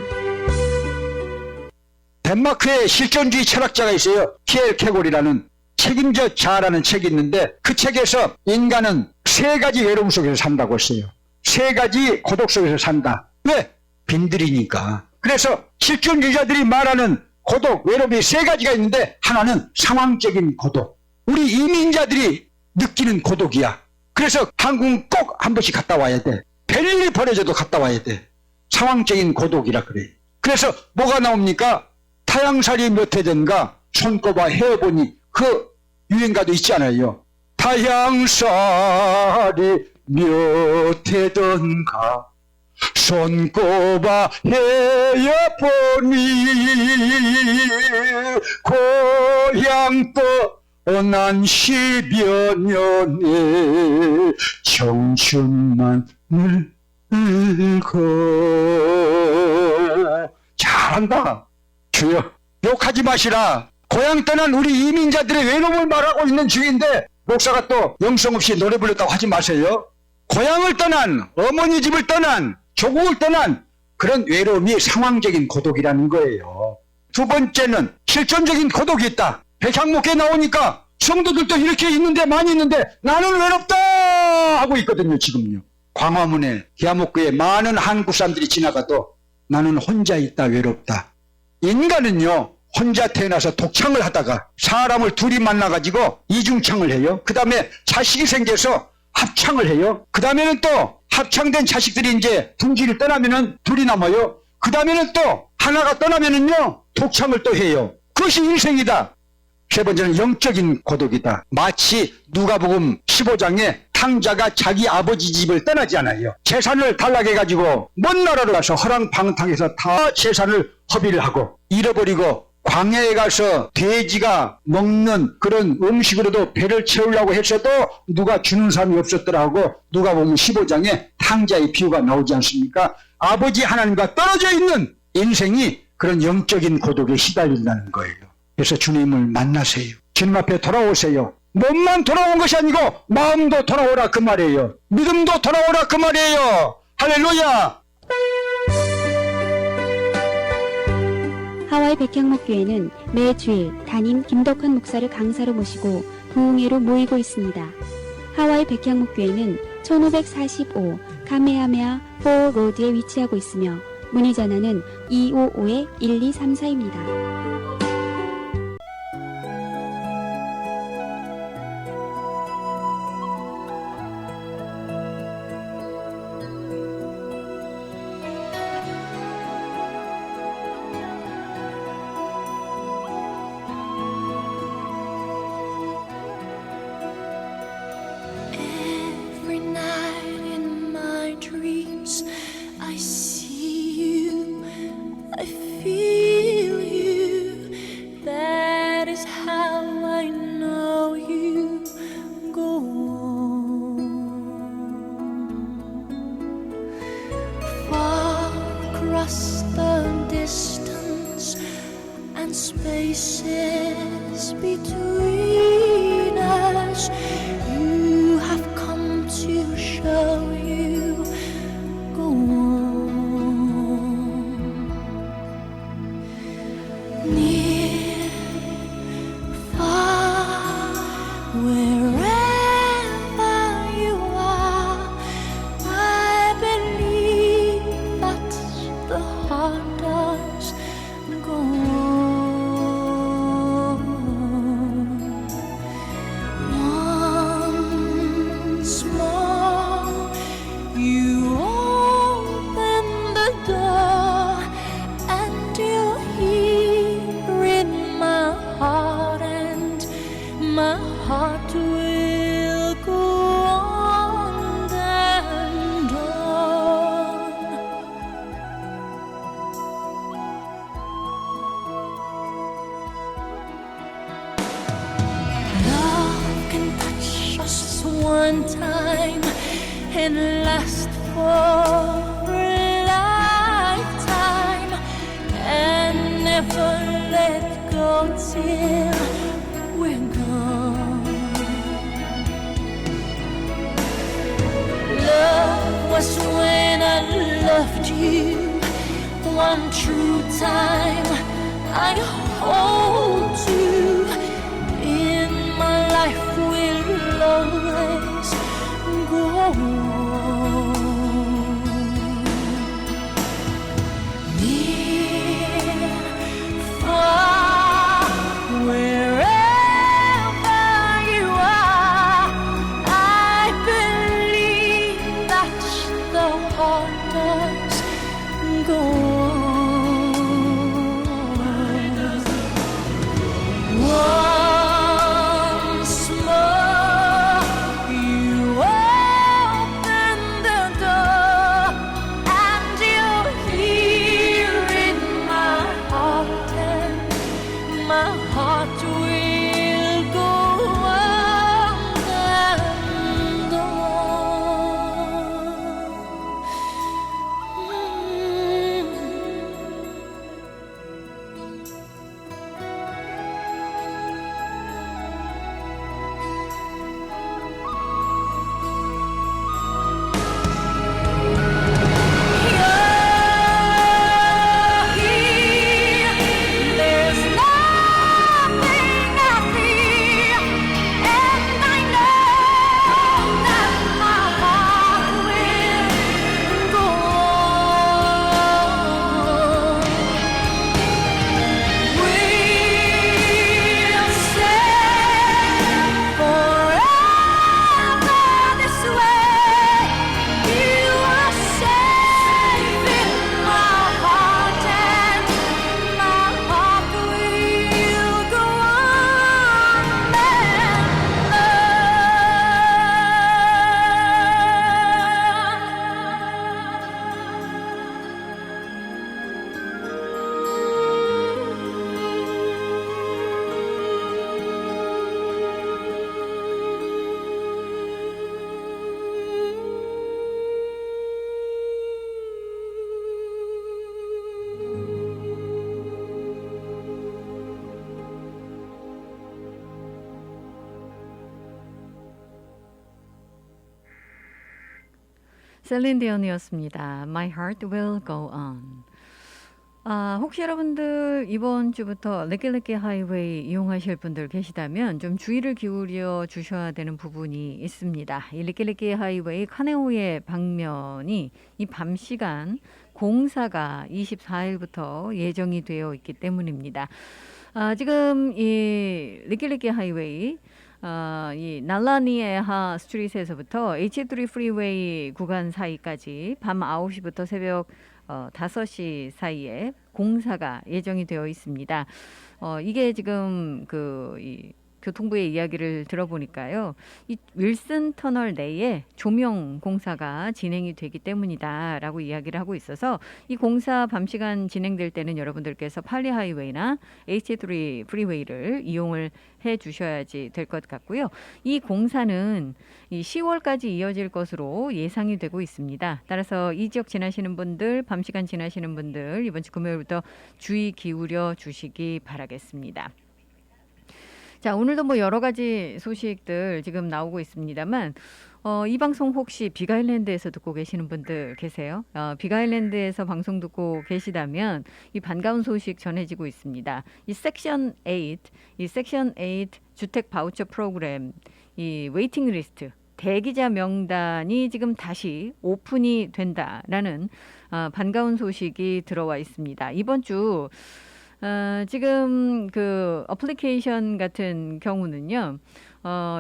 덴마크의 실존주의 철학자가 있어요. 피엘 케골이라는 책임져 자라는 책이 있는데 그 책에서 인간은 3가지 외로움 속에서 산다고 했어요. 3가지 고독 속에서 산다. 왜? 빈들이니까. 그래서 실존주의자들이 말하는 고독, 외로움이 3가지가 있는데 하나는 상황적인 고독. 우리 이민자들이 느끼는 고독이야. 그래서 한국은 꼭 한 번씩 갔다 와야 돼. 별일이 벌어져도 갔다 와야 돼. 상황적인 고독이라 그래. 그래서 뭐가 나옵니까? 타향살이 몇 회든가 손꼽아 헤어보니 그 유행가도 있잖아요. 타향살이 몇 회든가 손꼽아 헤어보니 고향 떠난 10여 년에 청춘만 늙고. 잘한다. 주여, 욕하지 마시라. 고향 떠난 우리 이민자들의 외로움을 말하고 있는 중인데 목사가 또 영성 없이 노래 불렀다고 하지 마세요. 고향을 떠난, 어머니 집을 떠난, 조국을 떠난 그런 외로움이 상황적인 고독이라는 거예요. 두 번째는 실존적인 고독이 있다. 백향목에 나오니까 성도들도 이렇게 있는데 많이 있는데 나는 외롭다 하고 있거든요. 지금요. 광화문에 기아목교에 많은 한국 사람들이 지나가도 나는 혼자 있다 외롭다. 인간은요 혼자 태어나서 독창을 하다가 사람을 둘이 만나가지고 이중창을 해요. 그 다음에 자식이 생겨서 합창을 해요. 그 다음에는 또 합창된 자식들이 이제 둥지를 떠나면은 둘이 남아요. 그 다음에는 또 하나가 떠나면은요 독창을 또 해요. 그것이 인생이다. 세 번째는 영적인 고독이다. 마치 누가복음 15장에 탕자가 자기 아버지 집을 떠나지 않아요. 재산을 탈락해가지고 먼 나라로 가서 허랑방탕해서 다 재산을 허비를 하고 잃어버리고 광야에 가서 돼지가 먹는 그런 음식으로도 배를 채우려고 했어도 누가 주는 사람이 없었더라 하고 누가복음 15장에 탕자의 비유가 나오지 않습니까? 아버지 하나님과 떨어져 있는 인생이 그런 영적인 고독에 시달린다는 거예요. 그래서 주님을 만나세요. 주님 앞에 돌아오세요. 몸만 돌아온 것이 아니고 마음도 돌아오라 그 말이에요. 믿음도 돌아오라 그 말이에요. 할렐루야. 하와이 백향목교회는 매주일 담임 김덕환 목사를 강사로 모시고 부흥회로 모이고 있습니다. 하와이 백향목교회는 1545 카메하메아 4 로드에 위치하고 있으며 문의 전화는 255-1234입니다. Spaces between us, you have come to show you go on. Near, far, wherever you are, I believe that the heart does go on. One time and last for a lifetime and never let go till we're gone. was when I loved you. One true time I hold you. In my life will always go on. Near, far, wherever you are, I believe that the heart does go on. Once more, you open the door, and you're here in my heart, and my heart will go on and There's nothing I fear, and I know that my heart will go on. We'll stay forever this way. You are safe in my heart, and my heart will go on 셀린 디언이었습니다. My heart will go on. 혹시 여러분들 이번 주부터 레끼레끼 하이웨이 이용하실 분들 계시다면 좀 주의를 기울여 주셔야 되는 부분이 있습니다. 이 레끼레끼 하이웨이 카네오의 방면이 이 밤 시간 공사가 24일부터 예정이 되어 있기 때문입니다. 지금 이 레끼레끼 하이웨이 이 날라니에하 스트리트에서부터 H3 프리웨이 구간 사이까지 밤 9시부터 새벽 5시 사이에 공사가 예정이 되어 있습니다. 이게 지금 이 교통부의 이야기를 들어보니까요. 이 윌슨 터널 내에 조명 공사가 진행이 되기 때문이다라고 이야기를 하고 있어서 이 공사 밤 시간 진행될 때는 여러분들께서 팔리 하이웨이나 H3 프리웨이를 이용을 해 주셔야지 될 것 같고요. 이 공사는 이 10월까지 이어질 것으로 예상이 되고 있습니다. 따라서 이 지역 지나시는 분들, 밤 시간 지나시는 분들 이번 주 금요일부터 주의 기울여 주시기 바라겠습니다. 자, 오늘도 뭐 여러 가지 소식들 지금 나오고 있습니다만 이 방송 혹시 빅아일랜드에서 듣고 계시는 분들 계세요? 빅아일랜드에서 방송 듣고 계시다면 이 반가운 소식 전해지고 있습니다. 이 섹션 8 주택 바우처 프로그램 이 웨이팅 리스트 대기자 명단이 지금 다시 오픈이 된다라는 반가운 소식이 들어와 있습니다. 이번 주 지금 그 어플리케이션 같은 경우는요,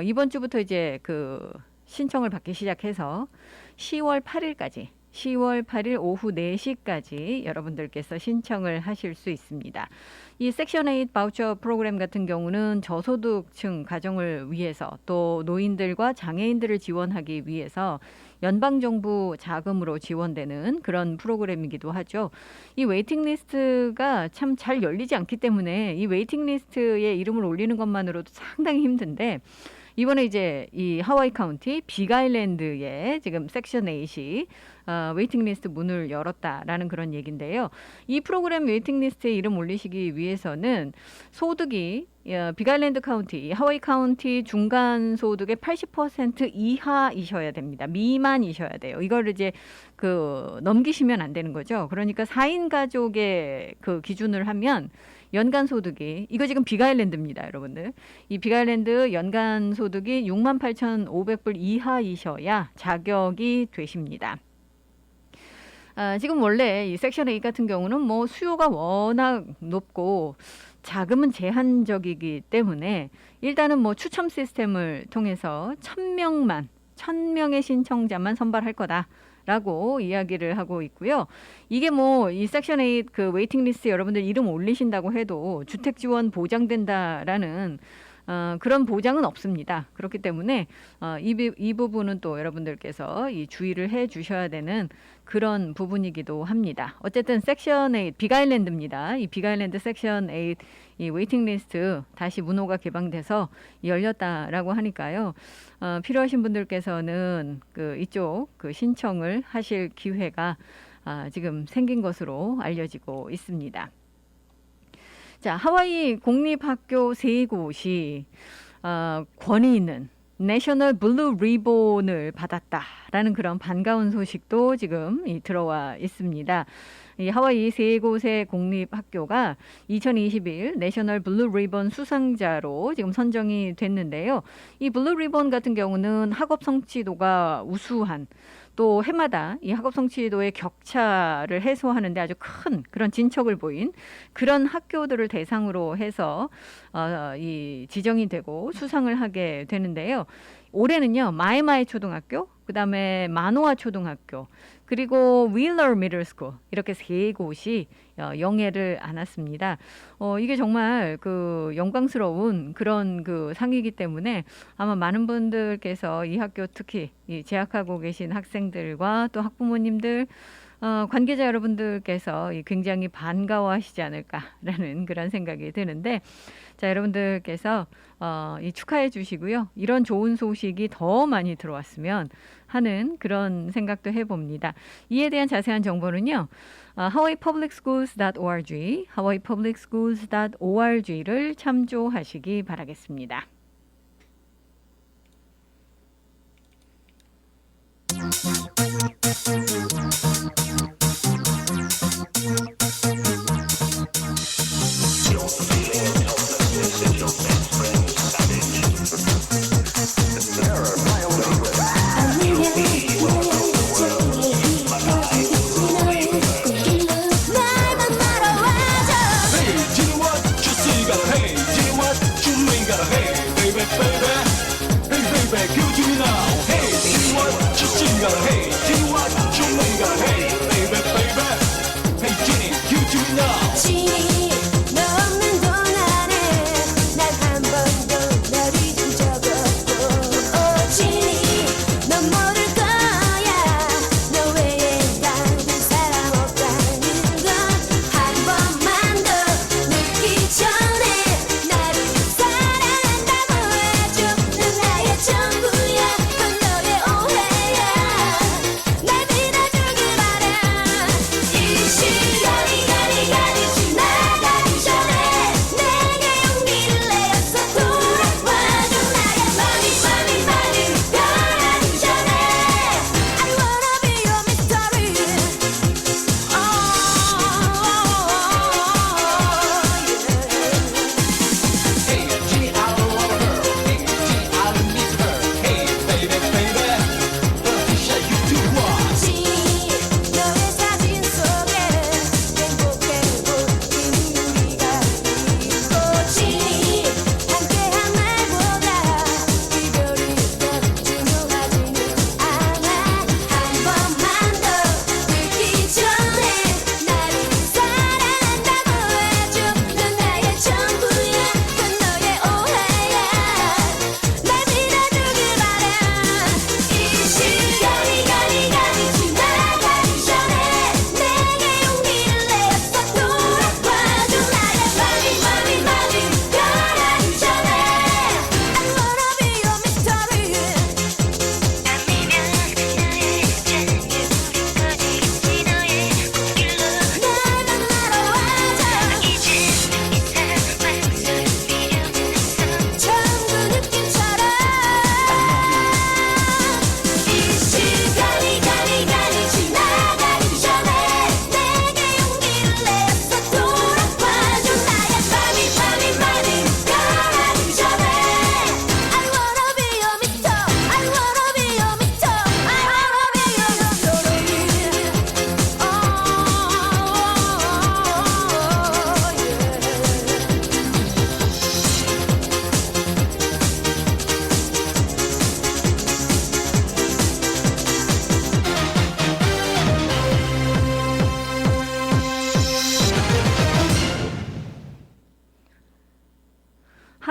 이번 주부터 이제 그 신청을 받기 시작해서 10월 8일 오후 4시까지 여러분들께서 신청을 하실 수 있습니다. 이 섹션 8 바우처 프로그램 같은 경우는 저소득층 가정을 위해서 또 노인들과 장애인들을 지원하기 위해서 연방정부 자금으로 지원되는 그런 프로그램이기도 하죠. 이 웨이팅 리스트가 참 잘 열리지 않기 때문에 이 웨이팅 리스트에 이름을 올리는 것만으로도 상당히 힘든데 이번에 이제 이 하와이 카운티 빅아일랜드에 지금 섹션 8이 웨이팅 리스트 문을 열었다라는 그런 얘기인데요. 이 프로그램 웨이팅 리스트에 이름 올리시기 위해서는 소득이 빅아일랜드 카운티, 하와이 카운티 중간 소득의 80% 이하이셔야 됩니다. 미만이셔야 돼요. 이걸 이제 넘기시면 안 되는 거죠. 그러니까 4인 가족의 그 기준을 하면 연간 소득이, 이거 지금 빅아일랜드입니다, 여러분들. 이 빅아일랜드 연간 소득이 68,500불 이하이셔야 자격이 되십니다. 지금 원래 이 섹션 8 같은 경우는 뭐 수요가 워낙 높고 자금은 제한적이기 때문에 일단은 뭐 추첨 시스템을 통해서 1,000명의 신청자만 선발할 거다라고 이야기를 하고 있고요. 이게 뭐 이 섹션 8 그 웨이팅 리스트 여러분들 이름 올리신다고 해도 주택 지원 보장된다라는 그런 보장은 없습니다. 그렇기 때문에 이 부분은 또 여러분들께서 이 주의를 해 주셔야 되는 그런 부분이기도 합니다. 어쨌든 섹션 8 빅아일랜드입니다. 이 빅아일랜드 섹션 8 이 웨이팅 리스트 다시 문호가 개방돼서 열렸다라고 하니까요. 필요하신 분들께서는 이쪽 신청을 하실 기회가 지금 생긴 것으로 알려지고 있습니다. 자, 하와이 공립학교 3곳이 권위 있는 내셔널 블루 리본을 받았다라는 그런 반가운 소식도 지금 들어와 있습니다. 이 하와이 3곳의 공립학교가 2021 내셔널 블루 리본 수상자로 지금 선정이 됐는데요. 이 블루 리본 같은 경우는 학업 성취도가 우수한, 또 해마다 이 학업 성취도의 격차를 해소하는 데 아주 큰 그런 진척을 보인 그런 학교들을 대상으로 해서 이 지정이 되고 수상을 하게 되는데요. 올해는요, 마에마에 초등학교, 그다음에 마노아 초등학교, 그리고 윌러 미들스쿨, 이렇게 3곳이 영예를 안았습니다. 이게 정말 영광스러운 그런 상이기 때문에 아마 많은 분들께서 이 학교, 특히 이 재학하고 계신 학생들과 또 학부모님들, 관계자 여러분들께서 굉장히 반가워하시지 않을까라는 그런 생각이 드는데, 자, 여러분들께서 이 축하해 주시고요. 이런 좋은 소식이 더 많이 들어왔으면 하는 그런 생각도 해봅니다. 이에 대한 자세한 정보는요, hawaiipublicschools.org, hawaiipublicschools.org를 참조하시기 바라겠습니다. Hey, do what you see, gotta hey, do what you mean, gotta hey.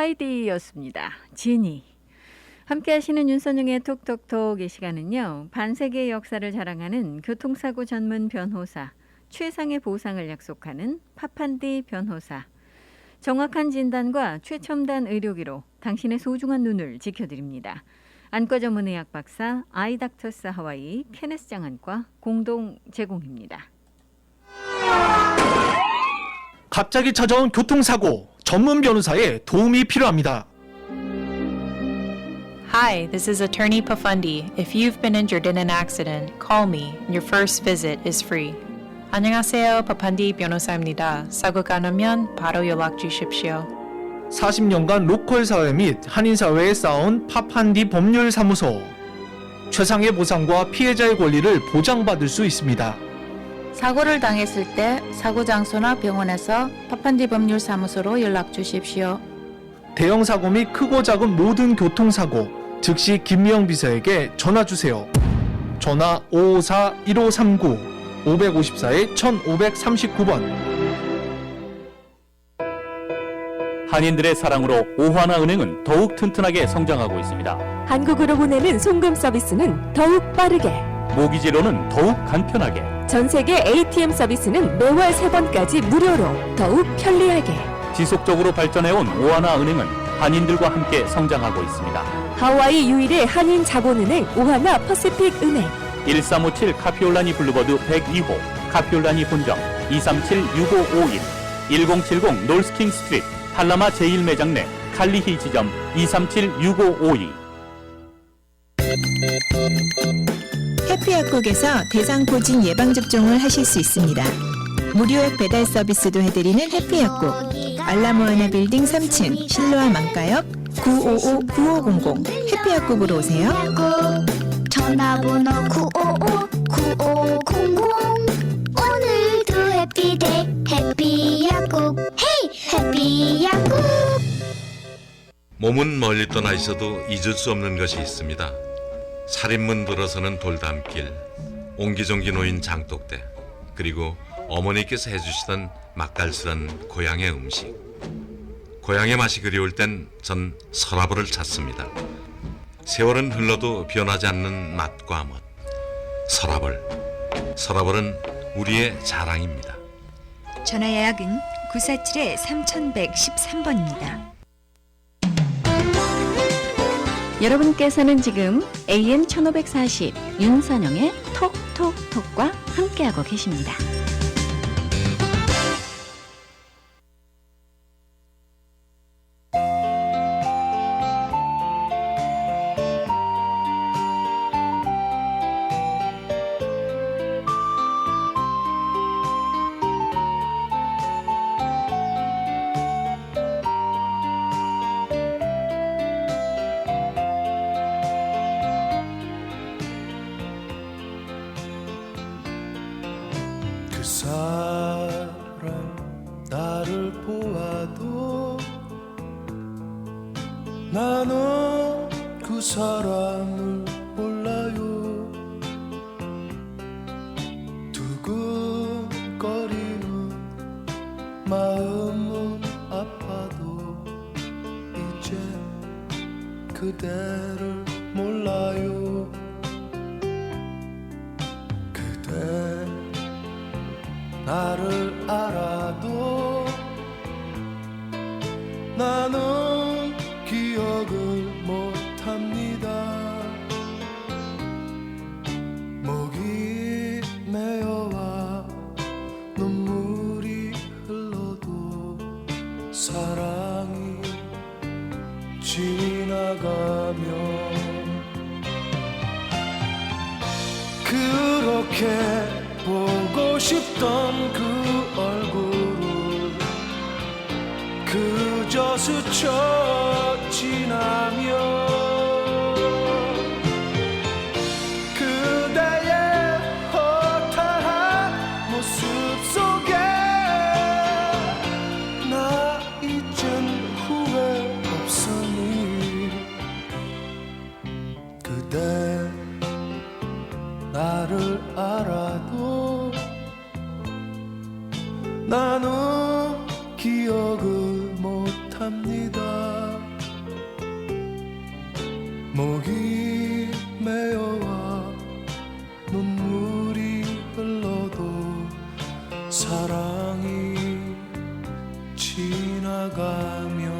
프라이데이였습니다. 지니. 함께 하시는 윤선영의 톡톡톡 이 시간은요. 반세기의 역사를 자랑하는 교통사고 전문 변호사, 최상의 보상을 약속하는 파판디 변호사, 정확한 진단과 최첨단 의료기로 당신의 소중한 눈을 지켜드립니다. 안과 전문의학 박사 아이닥터스 하와이 케네스 장안과 공동 제공입니다. 갑자기 찾아온 교통사고, 전문 변호사의 도움이 필요합니다. Hi, this is Attorney Pafundi. If you've been injured in an accident, call me. Your first visit is free. 안녕하세요, 파판디 변호사입니다. 사고가 나면 바로 연락 주십시오. 40년간 로컬 사회 및 한인 사회에 쌓아온 파판디 법률사무소. 최상의 보상과 피해자의 권리를 보장받을 수 있습니다. 사고를 당했을 때 사고 장소나 병원에서 파판디 법률사무소로 연락 주십시오. 대형 사고 및 크고 작은 모든 교통사고, 즉시 김미영 비서에게 전화 주세요. 전화 554-1539, 554-1539번. 한인들의 사랑으로 오하나은행은 더욱 튼튼하게 성장하고 있습니다. 한국으로 보내는 송금 서비스는 더욱 빠르게, 모기지로는 더욱 간편하게, 전 세계 ATM 서비스는 매월 3번까지 무료로 더욱 편리하게. 지속적으로 발전해온 오하나은행은 한인들과 함께 성장하고 있습니다. 하와이 유일의 한인 자본은행 오하나 퍼시픽 은행. 1357 카피올라니 블루버드 102호, 카피올라니 본점 237-6551, 1070 놀스킹 스트리트 팔라마 제1매장 내 칼리히 지점 237-6552. 해피약국에서 대상포진 예방접종을 하실 수 있습니다. 무료액 배달 서비스도 해드리는 해피약국. 알라모아나 빌딩 3층 실로아 망가역 955-9500 해피약국으로 오세요. 전화번호 955-9500. 오늘도 해피데이 해피약국. 헤이 해피약국. 몸은 멀리 떠나 있어도 잊을 수 없는 것이 있습니다. 살인문 들어서는 돌담길, 옹기종기 놓인 장독대, 그리고 어머니께서 해주시던 맛깔스런 고향의 음식. 고향의 맛이 그리울 땐 전 서라벌을 찾습니다. 세월은 흘러도 변하지 않는 맛과 멋. 서라벌. 서라벌은 우리의 자랑입니다. 전화 예약은 947-3113번입니다. 여러분께서는 지금 AM 1540 윤선영의 톡톡톡과 함께하고 계십니다. 그 사람 나를 보아도 나는 그 사람을 몰라요. 두근거리는 마음은 아파도 이제 그대를 몰라요. 그대 나를 알아도 나는 기억을 못합니다. 목이 메어와 눈물이 흘러도 사랑이 지나가면 그렇게 보고 싶던 그 얼굴을 그저 스쳐 지나며 그대의 허탈한 모습 속에 나 잊은 후회 없으니 그대 나를 알아도 나는 기억을 못합니다. 사랑이 지나가면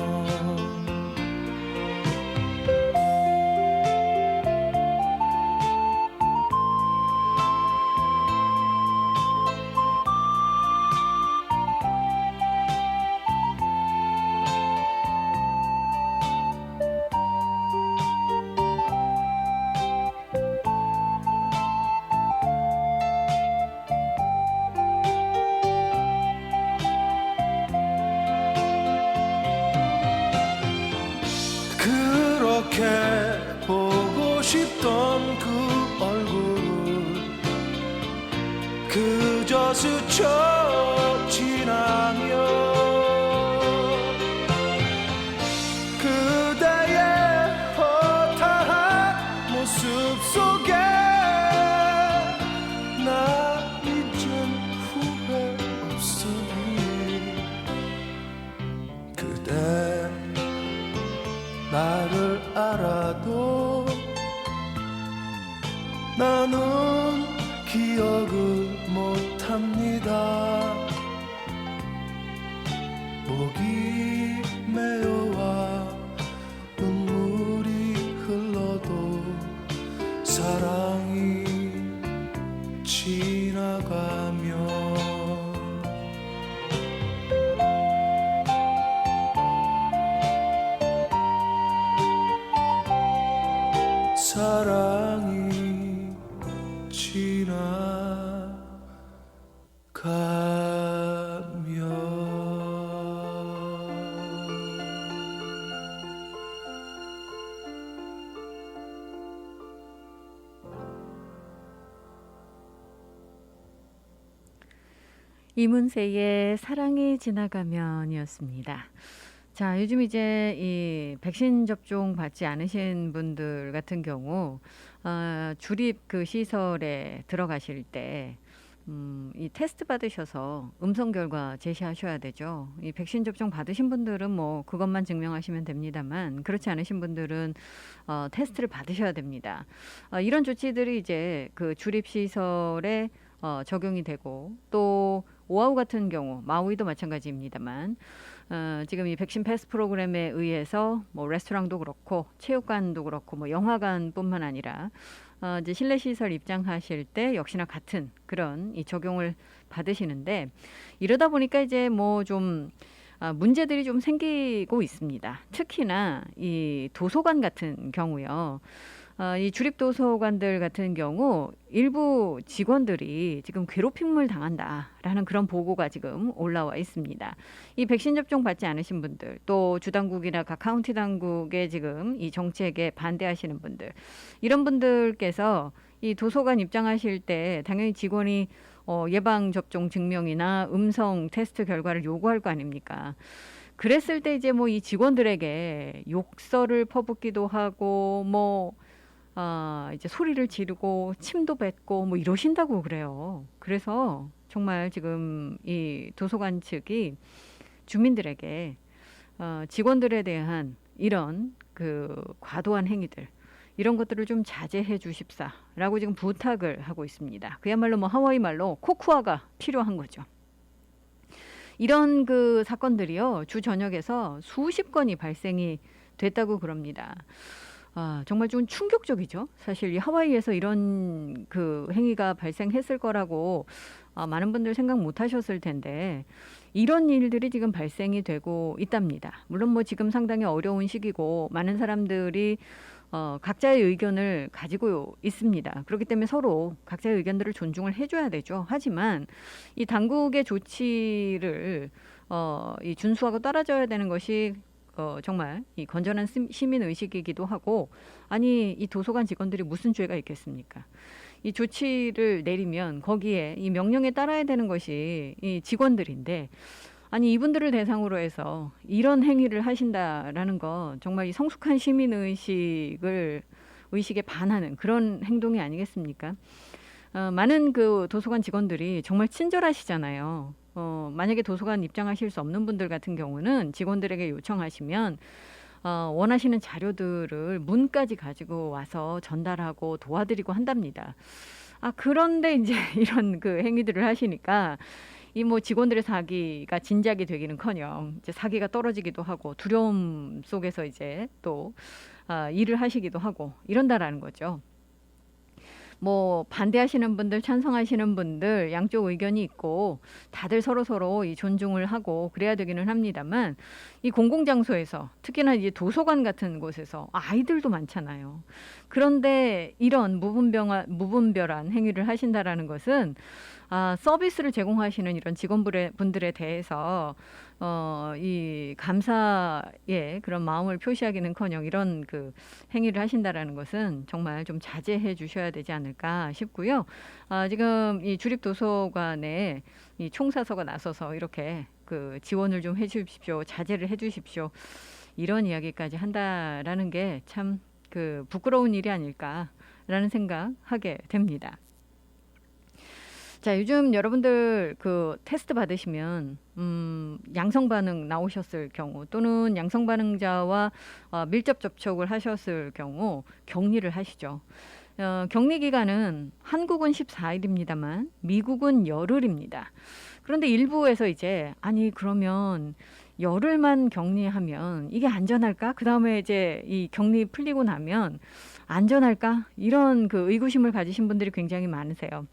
그렇게 보고 싶던 그 얼굴을 그저 스쳐 지나며 그대의 허탈한 모습 속에 나 이젠 후회 없으니 그대 나를 알아도 나는 기억을 못합니다. 목이 메어와 눈물이 흘러도 사랑이 지나가면 사랑이 이문세의 사랑이 지나가면이었습니다. 자, 요즘 이제 이 백신 접종 받지 않으신 분들 같은 경우 주립 그 시설에 들어가실 때 이 테스트 받으셔서 음성 결과 제시하셔야 되죠. 이 백신 접종 받으신 분들은 뭐 그것만 증명하시면 됩니다만 그렇지 않으신 분들은 테스트를 받으셔야 됩니다. 이런 조치들이 이제 그 주립 시설에 적용이 되고 또 오아우 같은 경우 마우이도 마찬가지입니다만 지금 이 백신 패스 프로그램에 의해서 뭐 레스토랑도 그렇고 체육관도 그렇고 뭐 영화관뿐만 아니라 이제 실내 시설 입장하실 때 역시나 같은 그런 이 적용을 받으시는데 이러다 보니까 이제 뭐 좀 문제들이 좀 생기고 있습니다. 특히나 이 도서관 같은 경우요. 이 주립도서관들 같은 경우 일부 직원들이 지금 괴롭힘을 당한다라는 그런 보고가 지금 올라와 있습니다. 이 백신 접종 받지 않으신 분들, 또 주당국이나 각 카운티 당국의 지금 이 정책에 반대하시는 분들, 이런 분들께서 이 도서관 입장하실 때 당연히 직원이 예방 접종 증명이나 음성 테스트 결과를 요구할 거 아닙니까? 그랬을 때 이제 뭐 이 직원들에게 욕설을 퍼붓기도 하고 뭐 이제 소리를 지르고 침도 뱉고 뭐 이러신다고 그래요. 그래서 정말 지금 이 도서관 측이 주민들에게 직원들에 대한 이런 그 과도한 행위들 이런 것들을 좀 자제해 주십사라고 지금 부탁을 하고 있습니다. 그야말로 뭐 하와이 말로 코쿠아가 필요한 거죠. 이런 그 사건들이요 주 전역에서 수십 건이 발생이 됐다고 그럽니다. 정말 좀 충격적이죠. 사실 이 하와이에서 이런 그 행위가 발생했을 거라고 많은 분들 생각 못 하셨을 텐데 이런 일들이 지금 발생이 되고 있답니다. 물론 뭐 지금 상당히 어려운 시기고 많은 사람들이 각자의 의견을 가지고 있습니다. 그렇기 때문에 서로 각자의 의견들을 존중을 해줘야 되죠. 하지만 이 당국의 조치를 이 준수하고 따라줘야 되는 것이 정말 이 건전한 시민 의식이기도 하고 아니 이 도서관 직원들이 무슨 죄가 있겠습니까? 이 조치를 내리면 거기에 이 명령에 따라야 되는 것이 이 직원들인데 아니 이분들을 대상으로 해서 이런 행위를 하신다라는 건 정말 이 성숙한 시민 의식에 반하는 그런 행동이 아니겠습니까? 많은 그 도서관 직원들이 정말 친절하시잖아요. 만약에 도서관 입장하실 수 없는 분들 같은 경우는 직원들에게 요청하시면 원하시는 자료들을 문까지 가지고 와서 전달하고 도와드리고 한답니다. 그런데 이제 이런 그 행위들을 하시니까 이 뭐 직원들의 사기가 진작이 되기는커녕 이제 사기가 떨어지기도 하고 두려움 속에서 이제 또 일을 하시기도 하고 이런다라는 거죠. 뭐 반대하시는 분들, 찬성하시는 분들 양쪽 의견이 있고 다들 서로 이 존중을 하고 그래야 되기는 합니다만 이 공공장소에서 특히나 이제 도서관 같은 곳에서 아이들도 많잖아요. 그런데 이런 무분별한 행위를 하신다라는 것은 서비스를 제공하시는 이런 직원분들에 대해서 이 감사의 그런 마음을 표시하기는커녕 이런 그 행위를 하신다라는 것은 정말 좀 자제해 주셔야 되지 않을까 싶고요. 지금 이 주립도서관에 이 총사서가 나서서 이렇게 그 지원을 좀 해주십시오, 자제를 해주십시오 이런 이야기까지 한다라는 게 참 그 부끄러운 일이 아닐까라는 생각하게 됩니다. 자, 요즘 여러분들 그 테스트 받으시면 양성 반응 나오셨을 경우 또는 양성 반응자와 밀접 접촉을 하셨을 경우 격리를 하시죠. 격리 기간은 한국은 14일입니다만 미국은 열흘입니다. 그런데 일부에서 이제 아니 그러면 열흘만 격리하면 이게 안전할까? 그다음에 이제 이 격리 풀리고 나면 안전할까? 이런 그 의구심을 가지신 분들이 굉장히 많으세요.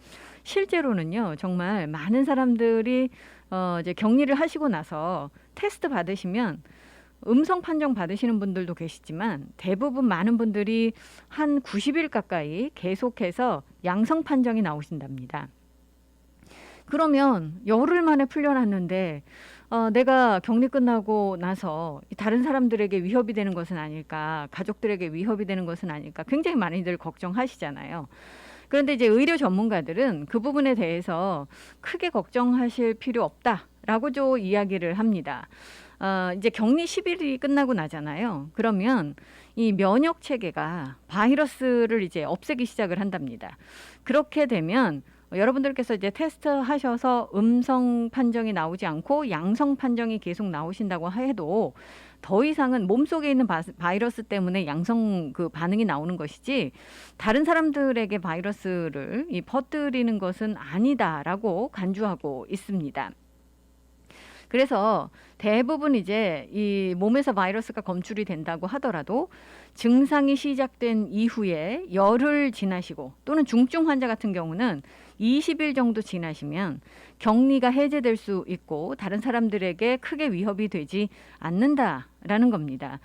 실제로는요, 정말 많은 사람들이 이제 격리를 하시고 나서 테스트 받으시면 음성 판정 받으시는 분들도 계시지만 대부분 많은 분들이 한 90일 가까이 계속해서 양성 판정이 나오신답니다. 그러면 열흘 만에 풀려났는데 내가 격리 끝나고 나서 다른 사람들에게 위협이 되는 것은 아닐까, 가족들에게 위협이 되는 것은 아닐까 굉장히 많이들 걱정하시잖아요. 그런데 이제 의료 전문가들은 그 부분에 대해서 크게 걱정하실 필요 없다라고 좀 이야기를 합니다. 이제 격리 10일이 끝나고 나잖아요. 그러면 이 면역 체계가 바이러스를 이제 없애기 시작을 한답니다. 그렇게 되면 여러분들께서 이제 테스트 하셔서 음성 판정이 나오지 않고 양성 판정이 계속 나오신다고 해도 더 이상은 몸속에 있는 바이러스 때문에 양성 그 반응이 나오는 것이지 다른 사람들에게 바이러스를 퍼뜨리는 것은 아니다라고 간주하고 있습니다. 그래서 대부분 이제 이 몸에서 바이러스가 검출이 된다고 하더라도 증상이 시작된 이후에 열흘 지나시고 또는 중증 환자 같은 경우는 20일 정도 지나시면 격리가 해제될 수 있고 다른 사람들에게 크게 위협이 되지 않는다라는 겁니다.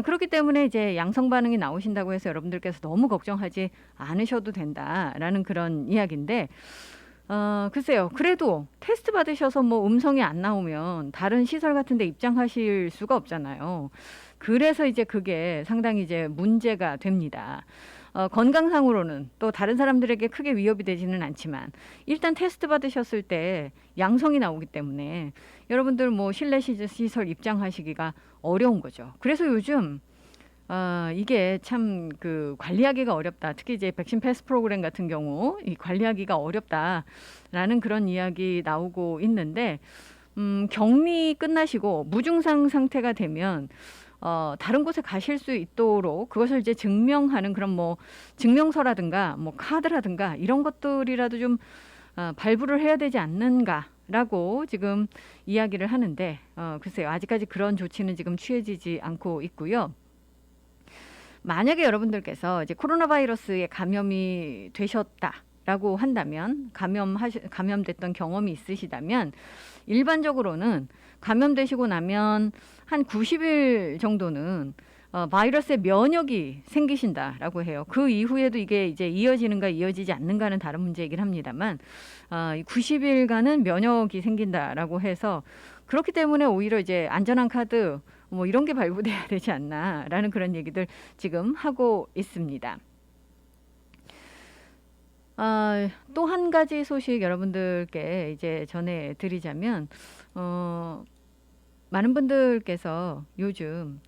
그렇기 때문에 이제 양성 반응이 나오신다고 해서 여러분들께서 너무 걱정하지 않으셔도 된다라는 그런 이야기인데 글쎄요. 그래도 테스트 받으셔서 뭐 음성이 안 나오면 다른 시설 같은 데 입장하실 수가 없잖아요. 그래서 이제 그게 상당히 이제 문제가 됩니다. 건강상으로는 또 다른 사람들에게 크게 위협이 되지는 않지만 일단 테스트 받으셨을 때 양성이 나오기 때문에 여러분들 뭐 실내 시설 입장하시기가 어려운 거죠. 그래서 요즘 이게 참 그 관리하기가 어렵다. 특히 이제 백신 패스 프로그램 같은 경우 이 관리하기가 어렵다라는 그런 이야기 나오고 있는데 격리 끝나시고 무증상 상태가 되면 다른 곳에 가실 수 있도록 그것을 이제 증명하는 그런 뭐 증명서라든가 뭐 카드라든가 이런 것들이라도 좀 발부를 해야 되지 않는가라고 지금 이야기를 하는데 글쎄요. 아직까지 그런 조치는 지금 취해지지 않고 있고요. 만약에 여러분들께서 이제 코로나 바이러스에 감염이 되셨다라고 한다면 감염됐던 경험이 있으시다면 일반적으로는 감염되시고 나면 한 90일 정도는 바이러스의 면역이 생기신다라고 해요. 그 이후에도 이게 이제 이어지는가 이어지지 않는가는 다른 문제이긴 합니다만 90일간은 면역이 생긴다라고 해서 그렇기 때문에 오히려 이제 안전한 카드 뭐 이런 게 발부돼야 되지 않나라는 그런 얘기들 지금 하고 있습니다. 또 한 가지 소식 여러분들께 이제 전해드리자면 많은 분들께서 요즘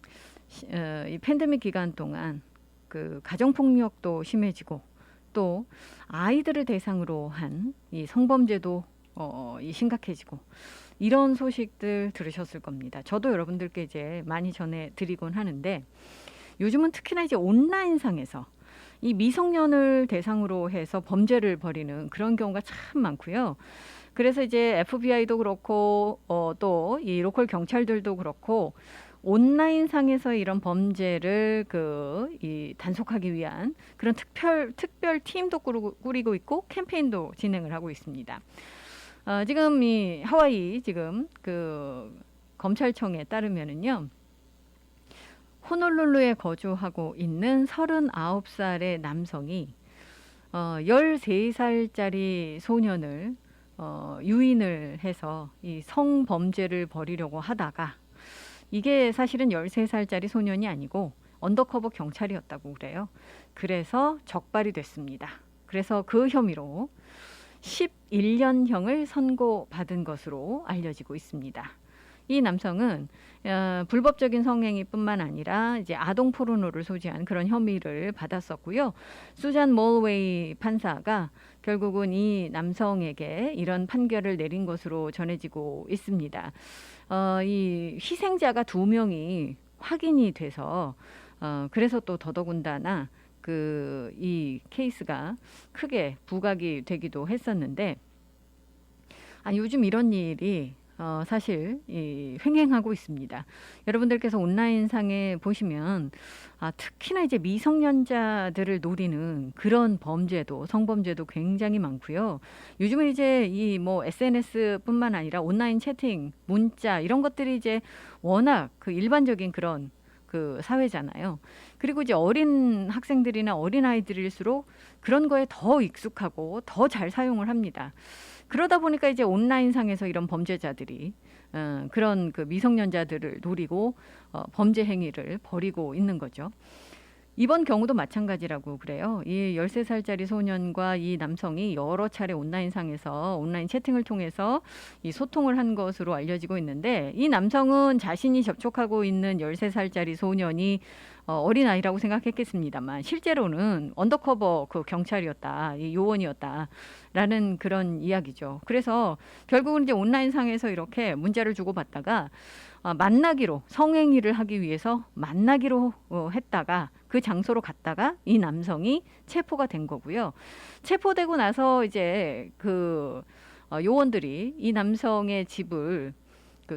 이 팬데믹 기간 동안 그 가정폭력도 심해지고 또 아이들을 대상으로 한 이 성범죄도 이 심각해지고 이런 소식들 들으셨을 겁니다. 저도 여러분들께 이제 많이 전해드리곤 하는데 요즘은 특히나 이제 온라인상에서 이 미성년을 대상으로 해서 범죄를 벌이는 그런 경우가 참 많고요. 그래서 이제 FBI도 그렇고 또 이 로컬 경찰들도 그렇고 온라인 상에서 이런 범죄를 단속하기 위한 그런 특별 팀도 꾸리고 있고 캠페인도 진행을 하고 있습니다. 지금 이 하와이 지금 그 검찰청에 따르면은요. 호놀룰루에 거주하고 있는 39살의 남성이 13살짜리 소년을 유인을 해서 이 성범죄를 벌이려고 하다가 이게 사실은 13살짜리 소년이 아니고 언더커버 경찰이었다고 그래요. 그래서 적발이 됐습니다. 그래서 그 혐의로 11년형을 선고받은 것으로 알려지고 있습니다. 이 남성은 불법적인 성행위뿐만 아니라 이제 아동 포르노를 소지한 그런 혐의를 받았었고요. 수잔 몰웨이 판사가 결국은 이 남성에게 이런 판결을 내린 것으로 전해지고 있습니다. 이 희생자가 2명이 확인이 돼서 그래서 또 더더군다나 이 케이스가 크게 부각이 되기도 했었는데 요즘 이런 일이 사실 횡행하고 있습니다. 여러분들께서 온라인상에 보시면 특히나 이제 미성년자들을 노리는 그런 범죄도 성범죄도 굉장히 많고요. 요즘은 이제 이 SNS뿐만 아니라 온라인 채팅, 문자 이런 것들이 이제 워낙 일반적인 그런 사회잖아요. 그리고 이제 어린 학생들이나 어린 아이들일수록 그런 거에 더 익숙하고 더 잘 사용을 합니다. 그러다 보니까 이제 온라인상에서 이런 범죄자들이 그런 미성년자들을 노리고 범죄 행위를 벌이고 있는 거죠. 이번 경우도 마찬가지라고 그래요. 이 13살짜리 소년과 이 남성이 여러 차례 온라인상에서 온라인 채팅을 통해서 이 소통을 한 것으로 알려지고 있는데 이 남성은 자신이 접촉하고 있는 13살짜리 소년이 어린아이라고 생각했겠습니다만 실제로는 언더커버 경찰이었다, 이 요원이었다라는 그런 이야기죠. 그래서 결국은 이제 온라인상에서 이렇게 문자를 주고받다가 만나기로 성행위를 하기 위해서 만나기로 했다가 그 장소로 갔다가 이 남성이 체포가 된 거고요. 체포되고 나서 이제 요원들이 이 남성의 집을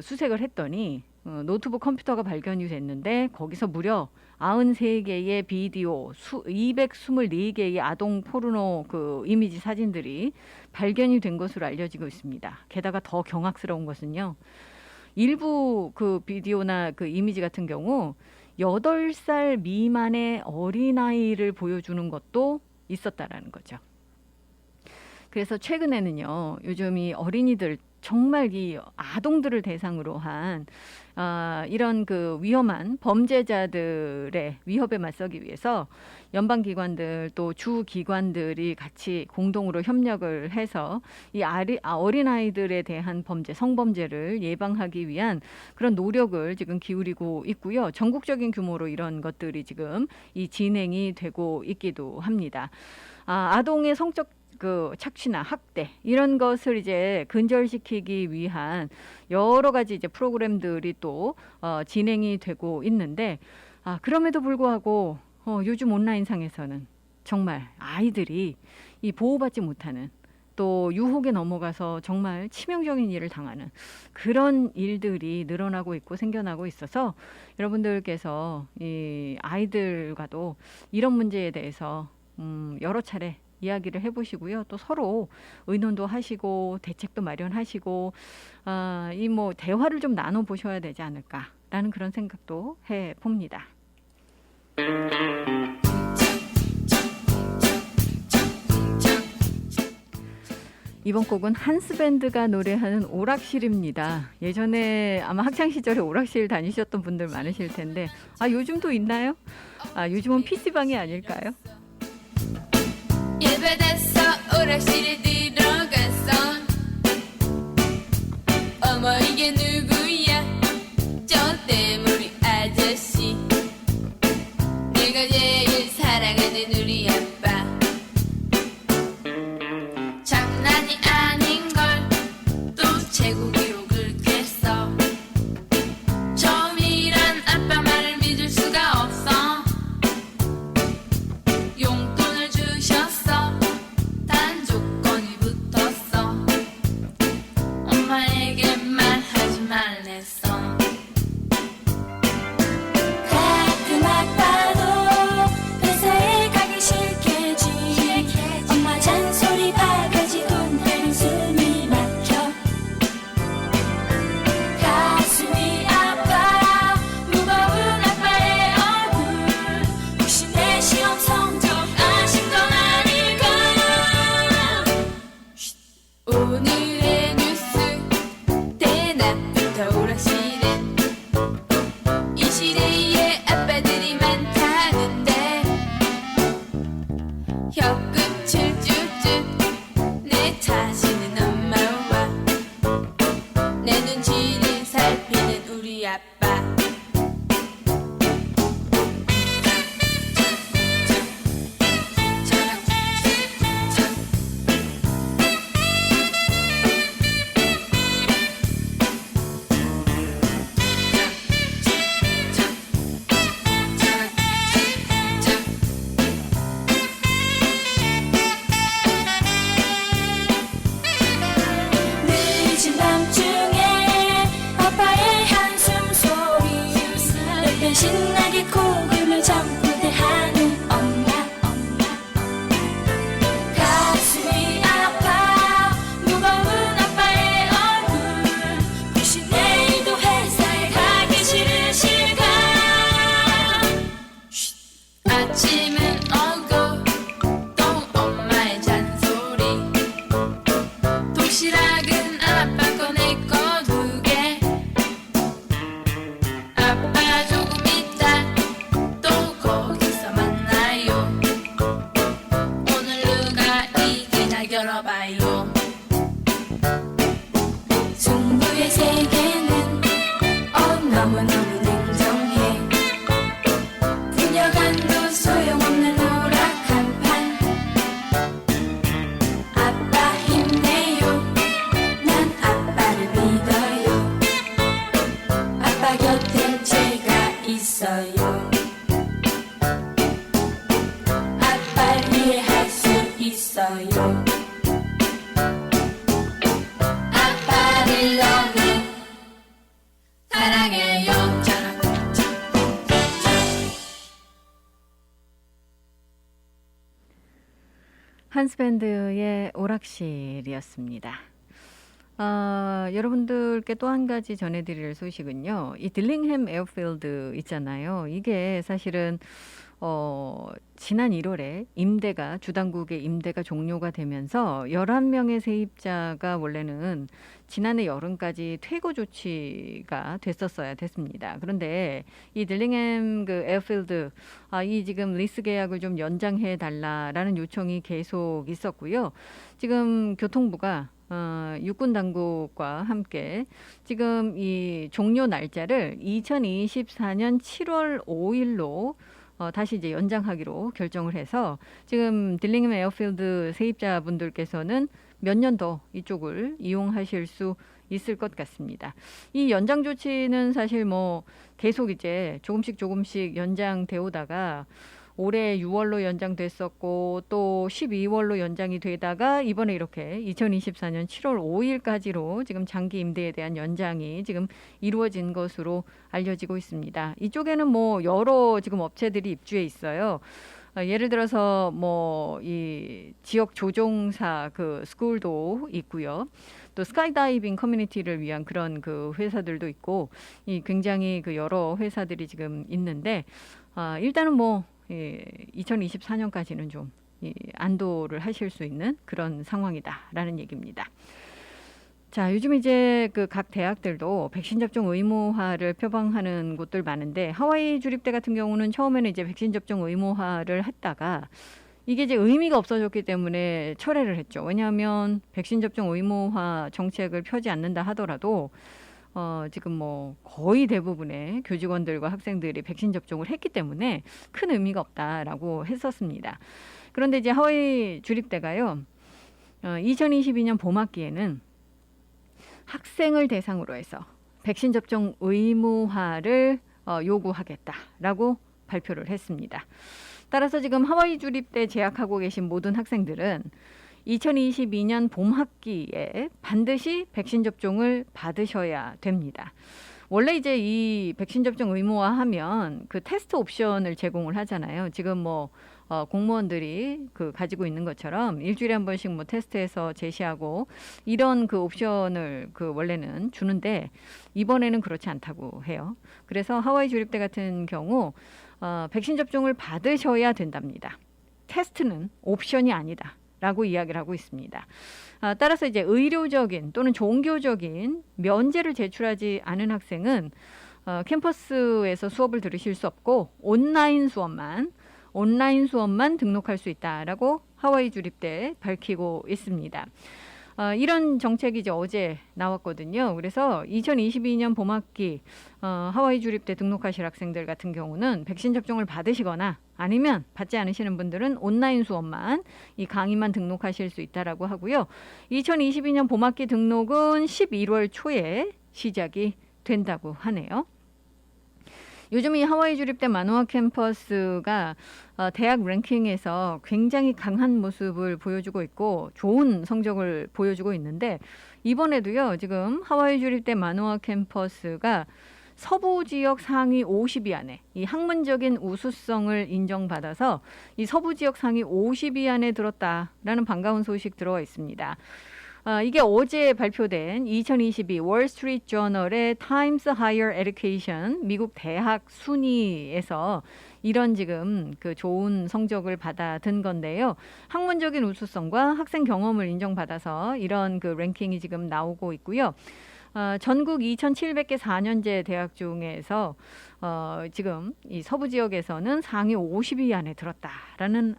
수색을 했더니 노트북 컴퓨터가 발견이 됐는데 거기서 무려 93개의 비디오, 224개의 아동 포르노 이미지 사진들이 발견이 된 것으로 알려지고 있습니다. 게다가 더 경악스러운 것은요. 일부 비디오나 이미지 같은 경우 8살 미만의 어린아이를 보여주는 것도 있었다라는 거죠. 그래서 최근에는요. 요즘 이 어린이들 정말 이 아동들을 대상으로 한 이런 위험한 범죄자들의 위협에 맞서기 위해서 연방기관들 또 주기관들이 같이 공동으로 협력을 해서 이 어린아이들에 대한 범죄, 성범죄를 예방하기 위한 그런 노력을 지금 기울이고 있고요. 전국적인 규모로 이런 것들이 지금 진행이 되고 있기도 합니다. 아동의 성적 착취나 학대 이런 것을 이제 근절시키기 위한 여러 가지 이제 프로그램들이 또 진행이 되고 있는데 그럼에도 불구하고 요즘 온라인상에서는 정말 아이들이 이 보호받지 못하는 또 유혹에 넘어가서 정말 치명적인 일을 당하는 그런 일들이 늘어나고 있고 생겨나고 있어서 여러분들께서 이 아이들과도 이런 문제에 대해서 여러 차례 이야기를 해보시고요. 또 서로 의논도 하시고 대책도 마련하시고 대화를 좀 나눠보셔야 되지 않을까라는 그런 생각도 해봅니다. 이번 곡은 한스밴드가 노래하는 오락실입니다. 예전에 아마 학창시절에 오락실 다니셨던 분들 많으실 텐데 요즘도 있나요? 요즘은 PC방이 아닐까요? 예배됐어 오락실에 들어갔어 어머 이게 누구야 쪼떼머리 아저씨 내가 제일 사랑하는 우리 아빠 장난이 아닌걸 또 제국이로 긁겠어 처음이란 아빠 말을 믿을 수가 없어 용돈 오늘의 뉴스 대낮부터 오락실에 이 시대에 아빠들이 많다는데 혀끝을 쭉쭉 내 자신은 엄마와 내 눈치를 살피는 우리 아빠. 늦은 밤중에 아빠의 한숨 소리 옆에 신나게 코골며 잠꼬대하는 엄마 가슴이 아파 무거운 아빠의 얼굴 혹시 내일도 회사에 가기 싫으실까 아침은 오고 또 엄마의 잔소리 도시락은 아빠 거 내 거 두 개 아빠 조금 있다 또 거기서 만나요 오늘 누가 이기나 열어봐요 승부의 세계는 너무너무 냉정해 분여간도 소용없는 오락한 판 아빠 힘내요 난 아빠를 믿어요 아빠 곁에 제가 있어요 아빠를 이해할 수 있어요 아빠를 너무 사랑해요 한스밴드의 오락실이었습니다. 여러분들께 또 한 가지 전해드릴 소식은요. 이 딜링햄 에어필드 있잖아요. 이게 사실은 지난 1월에 주당국의 임대가 종료가 되면서 11명의 세입자가 원래는 지난해 여름까지 퇴거 조치가 됐습니다. 그런데 이 딜링햄 그 에어필드 이 지금 리스 계약을 좀 연장해 달라라는 요청이 계속 있었고요. 지금 교통부가 육군 당국과 함께 지금 이 종료 날짜를 2024년 7월 5일로 다시 이제 연장하기로 결정을 해서 지금 딜링햄 에어필드 세입자분들께서는 몇 년 더 이쪽을 이용하실 수 있을 것 같습니다. 이 연장 조치는 사실 뭐 계속 이제 조금씩 연장되어 오다가 올해 6월로 연장됐었고 또 12월로 연장이 되다가 이번에 이렇게 2024년 7월 5일까지로 지금 장기 임대에 대한 연장이 지금 이루어진 것으로 알려지고 있습니다. 이쪽에는 뭐 여러 지금 업체들이 입주해 있어요. 예를 들어서 뭐 이 지역 조종사 그 스쿨도 있고요. 또 스카이다이빙 커뮤니티를 위한 그런 그 회사들도 있고 이 굉장히 그 여러 회사들이 지금 있는데 일단은 뭐 2024년까지는 좀 안도를 하실 수 있는 그런 상황이다라는 얘기입니다. 자, 요즘 이제 그 각 대학들도 백신 접종 의무화를 표방하는 곳들 많은데 하와이 주립대 같은 경우는 처음에는 이제 백신 접종 의무화를 했다가 이게 이제 의미가 없어졌기 때문에 철회를 했죠. 왜냐하면 백신 접종 의무화 정책을 펴지 않는다 하더라도 지금 뭐 거의 대부분의 교직원들과 학생들이 백신 접종을 했기 때문에 큰 의미가 없다라고 했었습니다. 그런데 이제 하와이 주립대가요, 2022년 봄학기에는 학생을 대상으로 해서 백신 접종 의무화를 요구하겠다라고 발표를 했습니다. 따라서 지금 하와이 주립대 재학하고 계신 모든 학생들은 2022년 봄 학기에 반드시 백신 접종을 받으셔야 됩니다. 원래 이제 이 백신 접종 의무화하면 그 테스트 옵션을 제공을 하잖아요. 지금 뭐 공무원들이 그 가지고 있는 것처럼 일주일에 한 번씩 뭐 테스트해서 제시하고 이런 그 옵션을 그 원래는 주는데 이번에는 그렇지 않다고 해요. 그래서 하와이 주립대 같은 경우 백신 접종을 받으셔야 된답니다. 테스트는 옵션이 아니다. 라고 이야기를 하고 있습니다. 따라서 이제 의료적인 또는 종교적인 면제를 제출하지 않은 학생은 캠퍼스에서 수업을 들으실 수 없고 온라인 수업만 등록할 수 있다라고 하와이 주립대 밝히고 있습니다. 이런 정책이 이제 어제 나왔거든요. 그래서 2022년 봄학기 하와이 주립대 등록하실 학생들 같은 경우는 백신 접종을 받으시거나 아니면 받지 않으시는 분들은 온라인 수업만 이 강의만 등록하실 수 있다라고 하고요. 2022년 봄학기 등록은 11월 초에 시작이 된다고 하네요. 요즘 이 하와이 주립대 마노아 캠퍼스가 대학 랭킹에서 굉장히 강한 모습을 보여주고 있고 좋은 성적을 보여주고 있는데 이번에도요. 지금 하와이 주립대 마노아 캠퍼스가 서부 지역 상위 50위 안에 이 학문적인 우수성을 인정받아서 이 서부 지역 상위 50위 안에 들었다라는 반가운 소식 들어와 있습니다. 이게 어제 발표된 2022 월스트리트 저널의 타임스 하이어 에듀케이션 미국 대학 순위에서 이런 지금 그 좋은 성적을 받아든 건데요. 학문적인 우수성과 학생 경험을 인정받아서 이런 그 랭킹이 지금 나오고 있고요. 전국 2,700개 4년제 대학 중에서 지금 이 서부 지역에서는 상위 50위 안에 들었다라는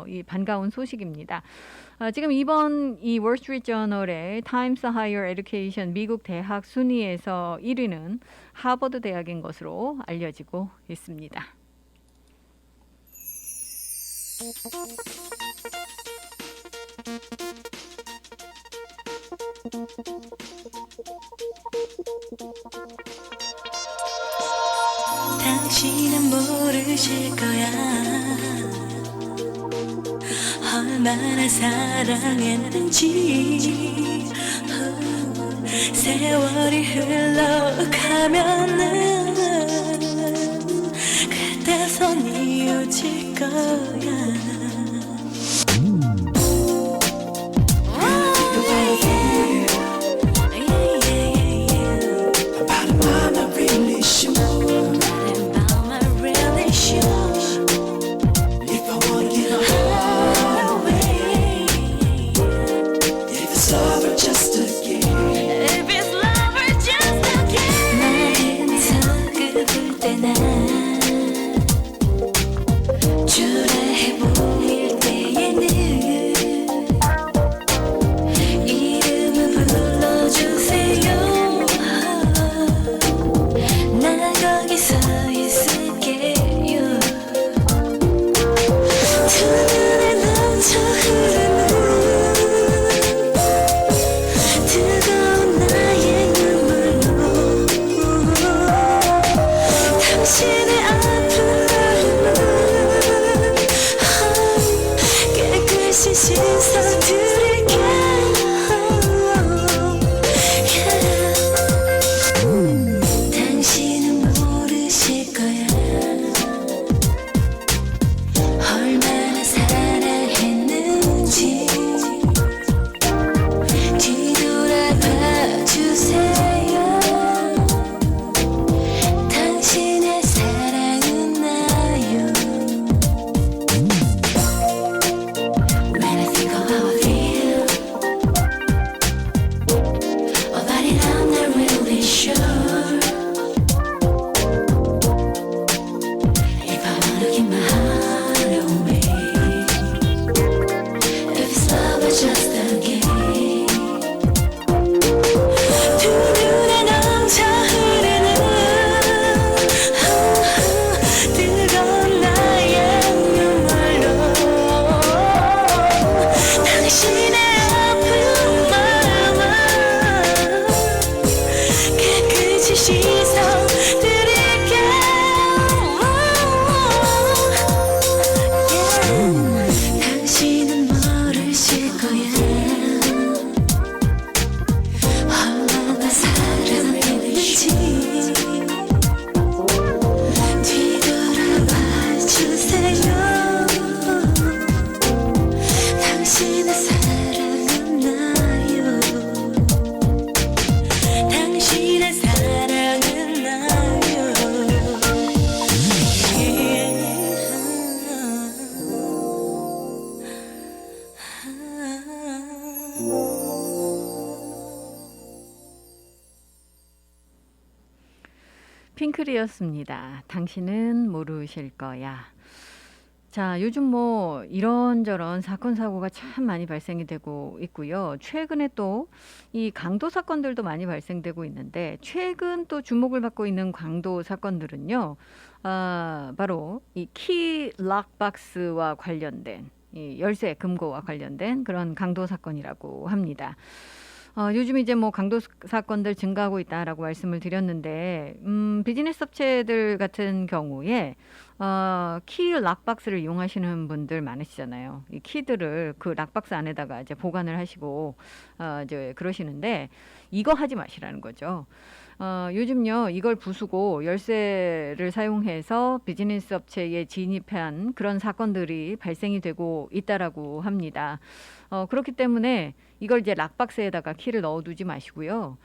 이 반가운 소식입니다. 지금 이번 이 월스트리트 저널의 타임스 하이어 에듀케이션 미국 대학 순위에서 1위는 하버드 대학인 것으로 알려지고 있습니다. 당신은 모르실 거야 얼마나 사랑했는지 세월이 흘러가면은 그때서 뉘어질 거야 주례해보 핑클이었습니다. 당신은 모르실 거야. 자, 요즘 뭐 이런저런 사건 사고가 참 많이 발생이 되고 있고요. 최근에 또 이 강도 사건들도 많이 발생되고 있는데 최근 또 주목을 받고 있는 강도 사건들은요. 바로 이 키 락박스와 관련된 이 열쇠 금고와 관련된 그런 강도 사건이라고 합니다. 요즘 이제 뭐 강도 사건들 증가하고 있다라고 말씀을 드렸는데, 비즈니스 업체들 같은 경우에, 키 락박스를 이용하시는 분들 많으시잖아요. 이 키들을 그 락박스 안에다가 이제 보관을 하시고, 이제 그러시는데, 이거 하지 마시라는 거죠. 요즘요, 이걸 부수고 열쇠를 사용해서 비즈니스 업체에 진입한 그런 사건들이 발생이 되고 있다라고 합니다. 그렇기 때문에 이걸 이제 락박스에다가 키를 넣어두지 마시고요.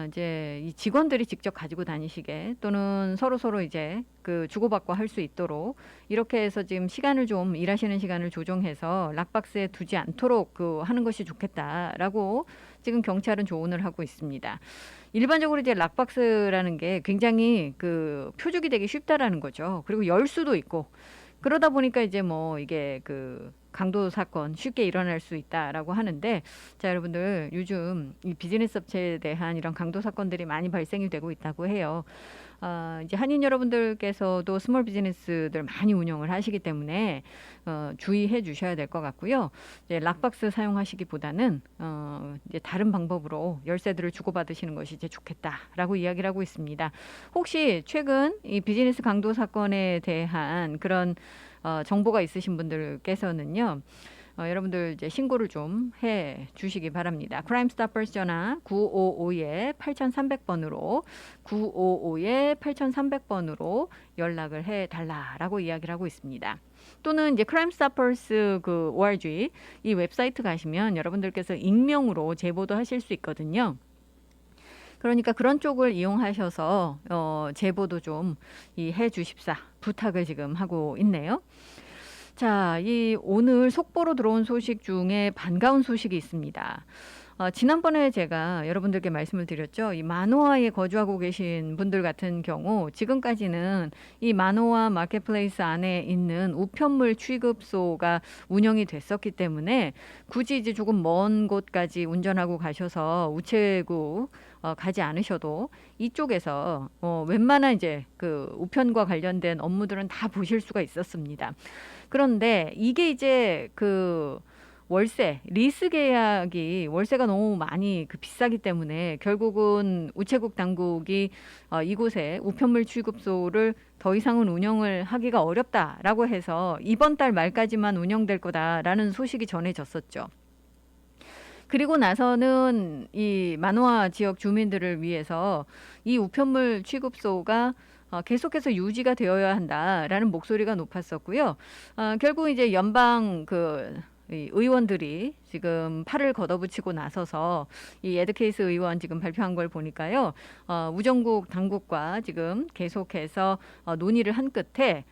이제 이 직원들이 직접 가지고 다니시게 또는 서로 이제 그 주고받고 할 수 있도록 이렇게 해서 지금 시간을 좀 일하시는 시간을 조정해서 락박스에 두지 않도록 하는 것이 좋겠다라고 지금 경찰은 조언을 하고 있습니다. 일반적으로 이제 락박스라는 게 굉장히 그 표적이 되기 쉽다라는 거죠. 그리고 열 수도 있고 그러다 보니까 이제 뭐 이게 그 강도 사건 쉽게 일어날 수 있다라고 하는데, 자, 여러분들 요즘 이 비즈니스 업체에 대한 이런 강도 사건들이 많이 발생이 되고 있다고 해요. 이제 한인 여러분들께서도 스몰 비즈니스들 많이 운영을 하시기 때문에 주의해 주셔야 될 것 같고요. 이제 락박스 사용하시기보다는 이제 다른 방법으로 열쇠들을 주고받으시는 것이 이제 좋겠다라고 이야기를 하고 있습니다. 혹시 최근 이 비즈니스 강도 사건에 대한 그런 정보가 있으신 분들께서는요. 여러분들 이제 신고를 좀 해 주시기 바랍니다. 크라임스토퍼스 전화 955-8300번으로 955-8300번으로 연락을 해 달라라고 이야기를 하고 있습니다. 또는 이제 크라임스토퍼스 그 ORG 이 웹사이트 가시면 여러분들께서 익명으로 제보도 하실 수 있거든요. 그러니까 그런 쪽을 이용하셔서 제보도 좀 해 주십사 부탁을 지금 하고 있네요. 자, 이 오늘 속보로 들어온 소식 중에 반가운 소식이 있습니다. 지난번에 제가 여러분들께 말씀을 드렸죠. 이 마노아에 거주하고 계신 분들 같은 경우 지금까지는 이 마노아 마켓플레이스 안에 있는 우편물 취급소가 운영이 됐었기 때문에 굳이 이제 조금 먼 곳까지 운전하고 가셔서 우체국 가지 않으셔도 이쪽에서 웬만한 이제 그 우편과 관련된 업무들은 다 보실 수가 있었습니다. 그런데 이게 이제 그 월세, 리스 계약이 월세가 너무 많이 비싸기 때문에 결국은 우체국 당국이 이곳에 우편물 취급소를 더 이상은 운영을 하기가 어렵다라고 해서 이번 달 말까지만 운영될 거다라는 소식이 전해졌었죠. 그리고 나서는 이 마노아 지역 주민들을 위해서 이 우편물 취급소가 계속해서 유지가 되어야 한다라는 목소리가 높았었고요. 결국 이제 연방 이 의원들이 지금 팔을 걷어붙이고 나서서 이 에드케이스 의원 지금 발표한 걸 보니까요. 우정국 당국과 지금 계속해서 논의를 한 끝에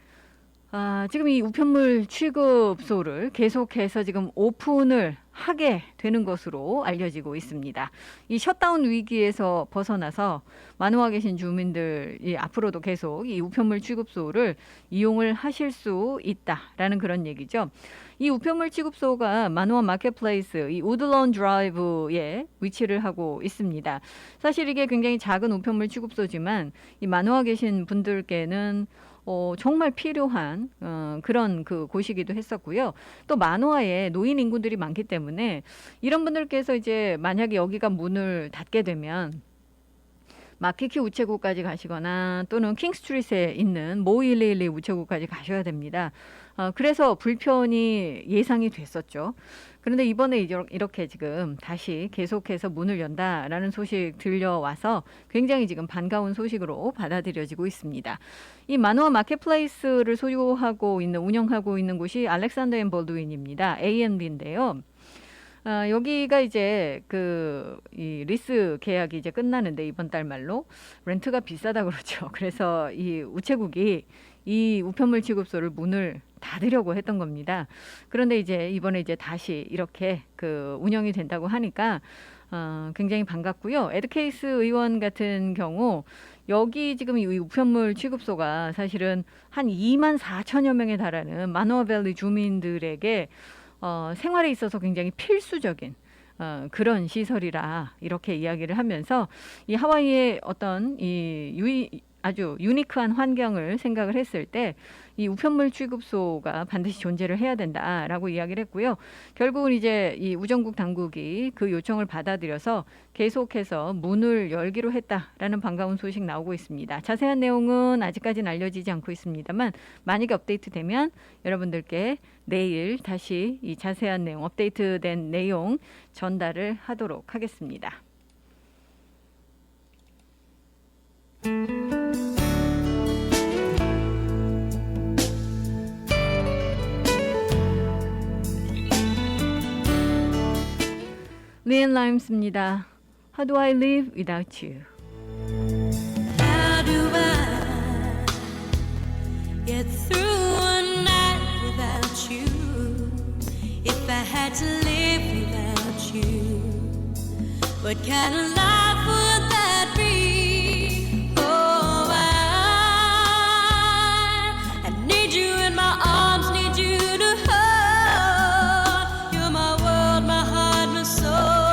지금 이 우편물 취급소를 계속해서 지금 오픈을 하게 되는 것으로 알려지고 있습니다. 이 셧다운 위기에서 벗어나서 마노아 계신 주민들이 앞으로도 계속 이 우편물 취급소를 이용을 하실 수 있다라는 그런 얘기죠. 이 우편물 취급소가 마노아 마켓플레이스 이 우드런 드라이브에 위치를 하고 있습니다. 사실 이게 굉장히 작은 우편물 취급소지만 이 마노아 계신 분들께는 정말 필요한 그런 그 곳이기도 했었고요. 또 마노아에 노인 인구들이 많기 때문에 이런 분들께서 이제 만약에 여기가 문을 닫게 되면 마키키 우체국까지 가시거나 또는 킹스트리트에 있는 모111 우체국까지 가셔야 됩니다. 그래서 불편이 예상이 됐었죠. 그런데 이번에 이렇게 지금 다시 계속해서 문을 연다라는 소식 들려와서 굉장히 지금 반가운 소식으로 받아들여지고 있습니다. 이 마노아 마켓플레이스를 소유하고 있는 운영하고 있는 곳이 알렉산더 앤 볼드윈입니다. A&B인데요. 여기가 이제 이 리스 계약이 이제 끝나는데 이번 달 말로 렌트가 비싸다 그러죠. 그래서 이 우체국이 이 우편물 취급소를 문을 닫으려고 했던 겁니다. 그런데 이제 이번에 이제 다시 이렇게 운영이 된다고 하니까 굉장히 반갑고요. 에드케이스 의원 같은 경우 여기 지금 이 우편물 취급소가 사실은 한 2만 4천여 명에 달하는 마누아밸리 주민들에게 생활에 있어서 굉장히 필수적인 그런 시설이라 이렇게 이야기를 하면서 이 하와이의 어떤 아주 유니크한 환경을 생각을 했을 때 이 우편물 취급소가 반드시 존재를 해야 된다라고 이야기를 했고요. 결국은 이제 이 우정국 당국이 그 요청을 받아들여서 계속해서 문을 열기로 했다라는 반가운 소식 나오고 있습니다. 자세한 내용은 아직까지는 알려지지 않고 있습니다만 만약에 업데이트되면 여러분들께 내일 다시 이 자세한 내용, 업데이트된 내용 전달을 하도록 하겠습니다. 리앤 라임스입니다. How do I live without you? How do I get through one night without you? If I had to live without you, what kind of life would that be? Oh, I need you in my arms, need you to hold. You're my world, my heart, my soul.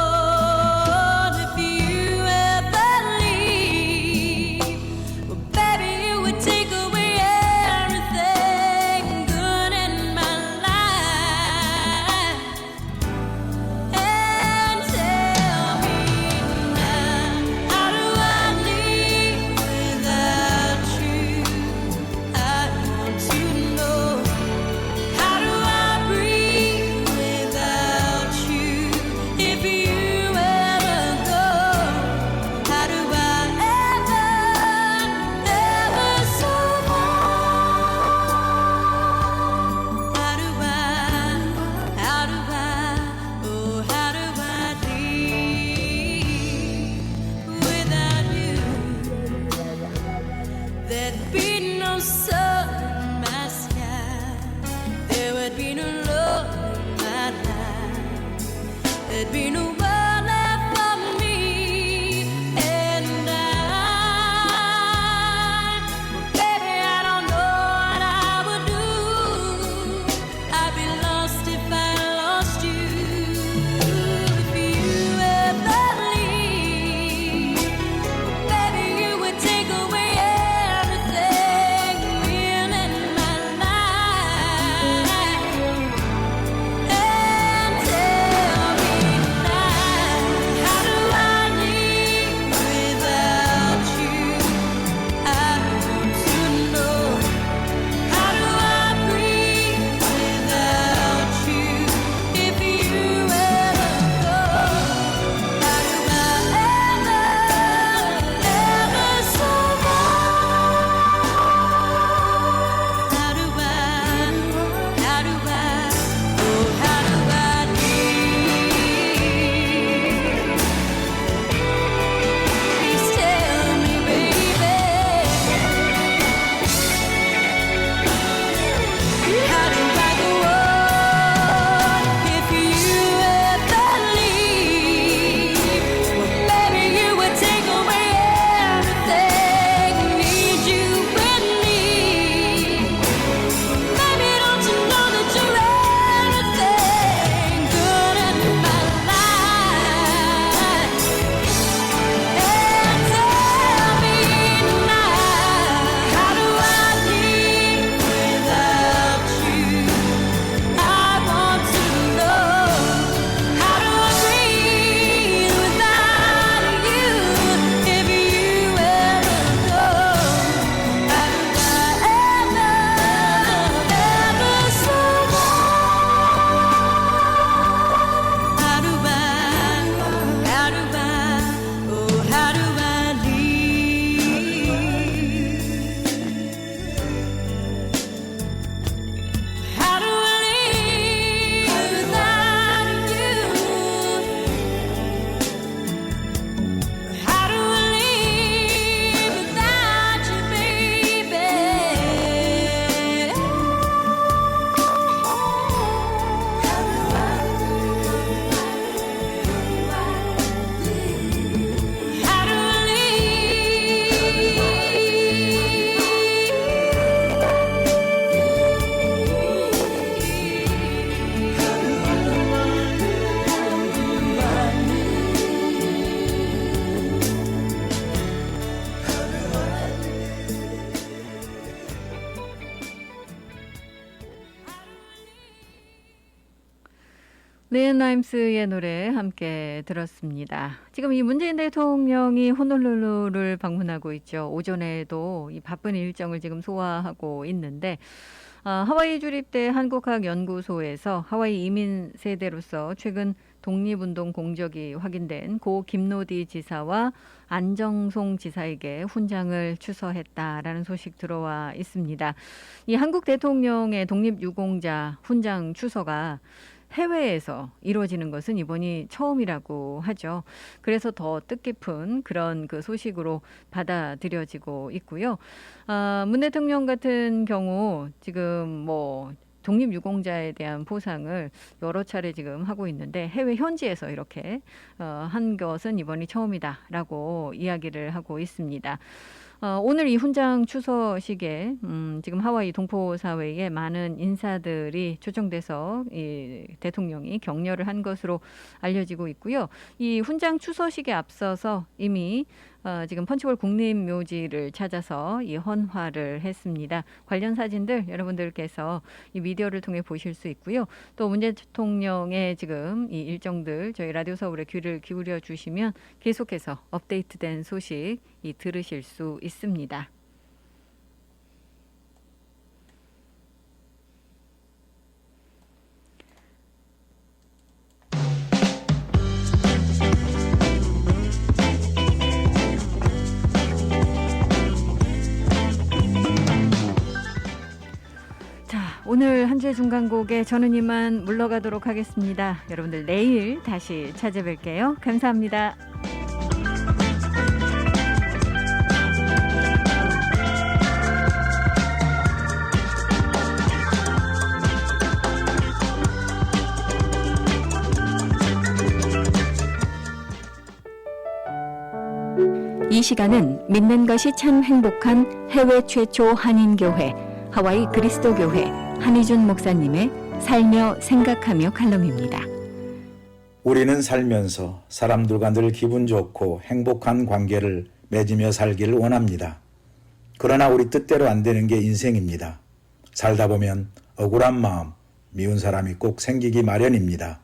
And tell me now. 레이언 라임스의 노래 함께 들었습니다. 지금 이 문재인 대통령이 호놀룰루를 방문하고 있죠. 오전에도 이 바쁜 일정을 지금 소화하고 있는데 하와이 주립대 한국학연구소에서 하와이 이민 세대로서 최근 독립운동 공적이 확인된 고 김노디 지사와 안정송 지사에게 훈장을 추서했다라는 소식 들어와 있습니다. 이 한국 대통령의 독립유공자 훈장 추서가 해외에서 이루어지는 것은 이번이 처음이라고 하죠. 그래서 더 뜻깊은 그런 그 소식으로 받아들여지고 있고요. 문 대통령 같은 경우 지금 뭐 독립유공자에 대한 보상을 여러 차례 지금 하고 있는데 해외 현지에서 이렇게 한 것은 이번이 처음이다라고 이야기를 하고 있습니다. 오늘 이 훈장 추서식에 지금 하와이 동포사회에 많은 인사들이 초청돼서 이 대통령이 격려를 한 것으로 알려지고 있고요. 이 훈장 추서식에 앞서서 이미 지금 펀치볼 국립묘지를 찾아서 이 헌화를 했습니다. 관련 사진들 여러분들께서 이 미디어를 통해 보실 수 있고요. 또 문재인 대통령의 지금 이 일정들 저희 라디오 서울에 귀를 기울여 주시면 계속해서 업데이트된 소식 들으실 수 있습니다. 오늘 한 주의 중간곡에 저는 이만 물러가도록 하겠습니다. 여러분들 내일 다시 찾아뵐게요. 감사합니다. 이 시간은 믿는 것이 참 행복한 해외 최초 한인교회 하와이 그리스도교회 한희준 목사님의 살며 생각하며 칼럼입니다. 우리는 살면서 사람들과 늘 기분 좋고 행복한 관계를 맺으며 살기를 원합니다. 그러나 우리 뜻대로 안 되는 게 인생입니다. 살다 보면 억울한 마음, 미운 사람이 꼭 생기기 마련입니다.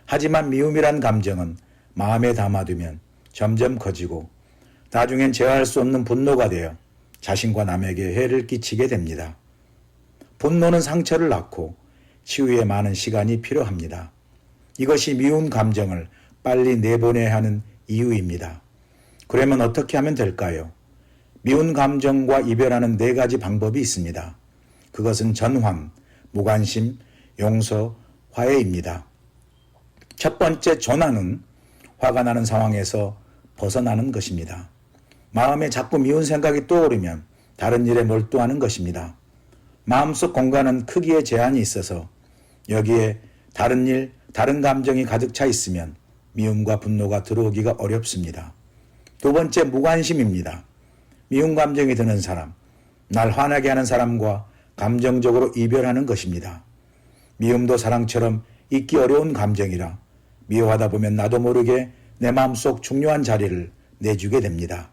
하지만 미움이란 감정은 마음에 담아두면 점점 커지고 나중엔 제어할 수 없는 분노가 되어 자신과 남에게 해를 끼치게 됩니다. 분노는 상처를 낳고 치유에 많은 시간이 필요합니다. 이것이 미운 감정을 빨리 내보내야 하는 이유입니다. 그러면 어떻게 하면 될까요? 미운 감정과 이별하는 4가지 방법이 있습니다. 그것은 전환, 무관심, 용서, 화해입니다. 첫 번째 전환은 화가 나는 상황에서 벗어나는 것입니다. 마음에 자꾸 미운 생각이 떠오르면 다른 일에 몰두하는 것입니다. 마음속 공간은 크기에 제한이 있어서 여기에 다른 일, 다른 감정이 가득 차 있으면 미움과 분노가 들어오기가 어렵습니다. 두 번째, 무관심입니다. 미운 감정이 드는 사람, 날 화나게 하는 사람과 감정적으로 이별하는 것입니다. 미움도 사랑처럼 잊기 어려운 감정이라 미워하다 보면 나도 모르게 내 마음속 중요한 자리를 내주게 됩니다.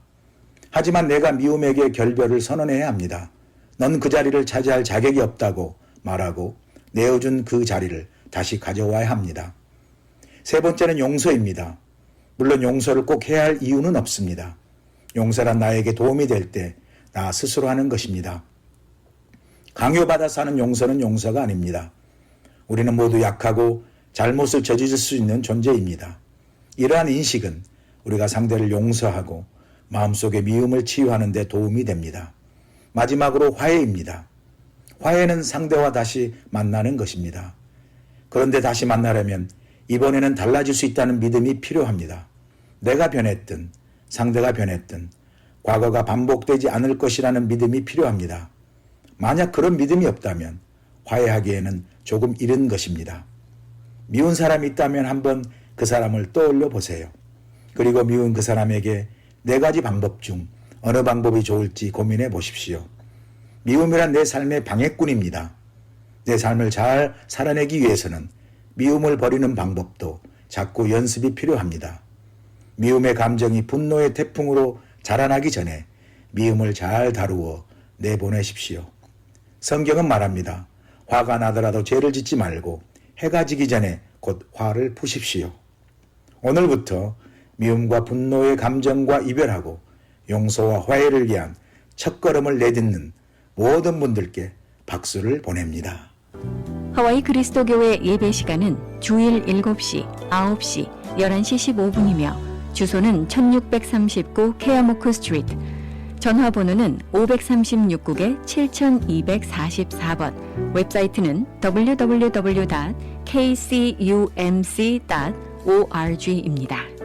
하지만 내가 미움에게 결별을 선언해야 합니다. 넌 그 자리를 차지할 자격이 없다고 말하고 내어준 그 자리를 다시 가져와야 합니다. 세 번째는 용서입니다. 물론 용서를 꼭 해야 할 이유는 없습니다. 용서란 나에게 도움이 될 때 나 스스로 하는 것입니다. 강요받아서 하는 용서는 용서가 아닙니다. 우리는 모두 약하고 잘못을 저지를 수 있는 존재입니다. 이러한 인식은 우리가 상대를 용서하고 마음속의 미움을 치유하는 데 도움이 됩니다. 마지막으로 화해입니다. 화해는 상대와 다시 만나는 것입니다. 그런데 다시 만나려면 이번에는 달라질 수 있다는 믿음이 필요합니다. 내가 변했든 상대가 변했든 과거가 반복되지 않을 것이라는 믿음이 필요합니다. 만약 그런 믿음이 없다면 화해하기에는 조금 이른 것입니다. 미운 사람이 있다면 한번 그 사람을 떠올려 보세요. 그리고 미운 그 사람에게 4가지 방법 중 어느 방법이 좋을지 고민해 보십시오. 미움이란 내 삶의 방해꾼입니다. 내 삶을 잘 살아내기 위해서는 미움을 버리는 방법도 자꾸 연습이 필요합니다. 미움의 감정이 분노의 태풍으로 자라나기 전에 미움을 잘 다루어 내보내십시오. 성경은 말합니다. 화가 나더라도 죄를 짓지 말고 해가 지기 전에 곧 화를 푸십시오. 오늘부터 미움과 분노의 감정과 이별하고 용서와 화해를 위한 첫걸음을 내딛는 모든 분들께 박수를 보냅니다. 하와이 그리스도교회 예배 시간은 주일 7시, 9시, 11시 15분이며 주소는 1639 케아모크 스트리트, 전화번호는 536국에 7244번, 웹사이트는 www.kcumc.org입니다.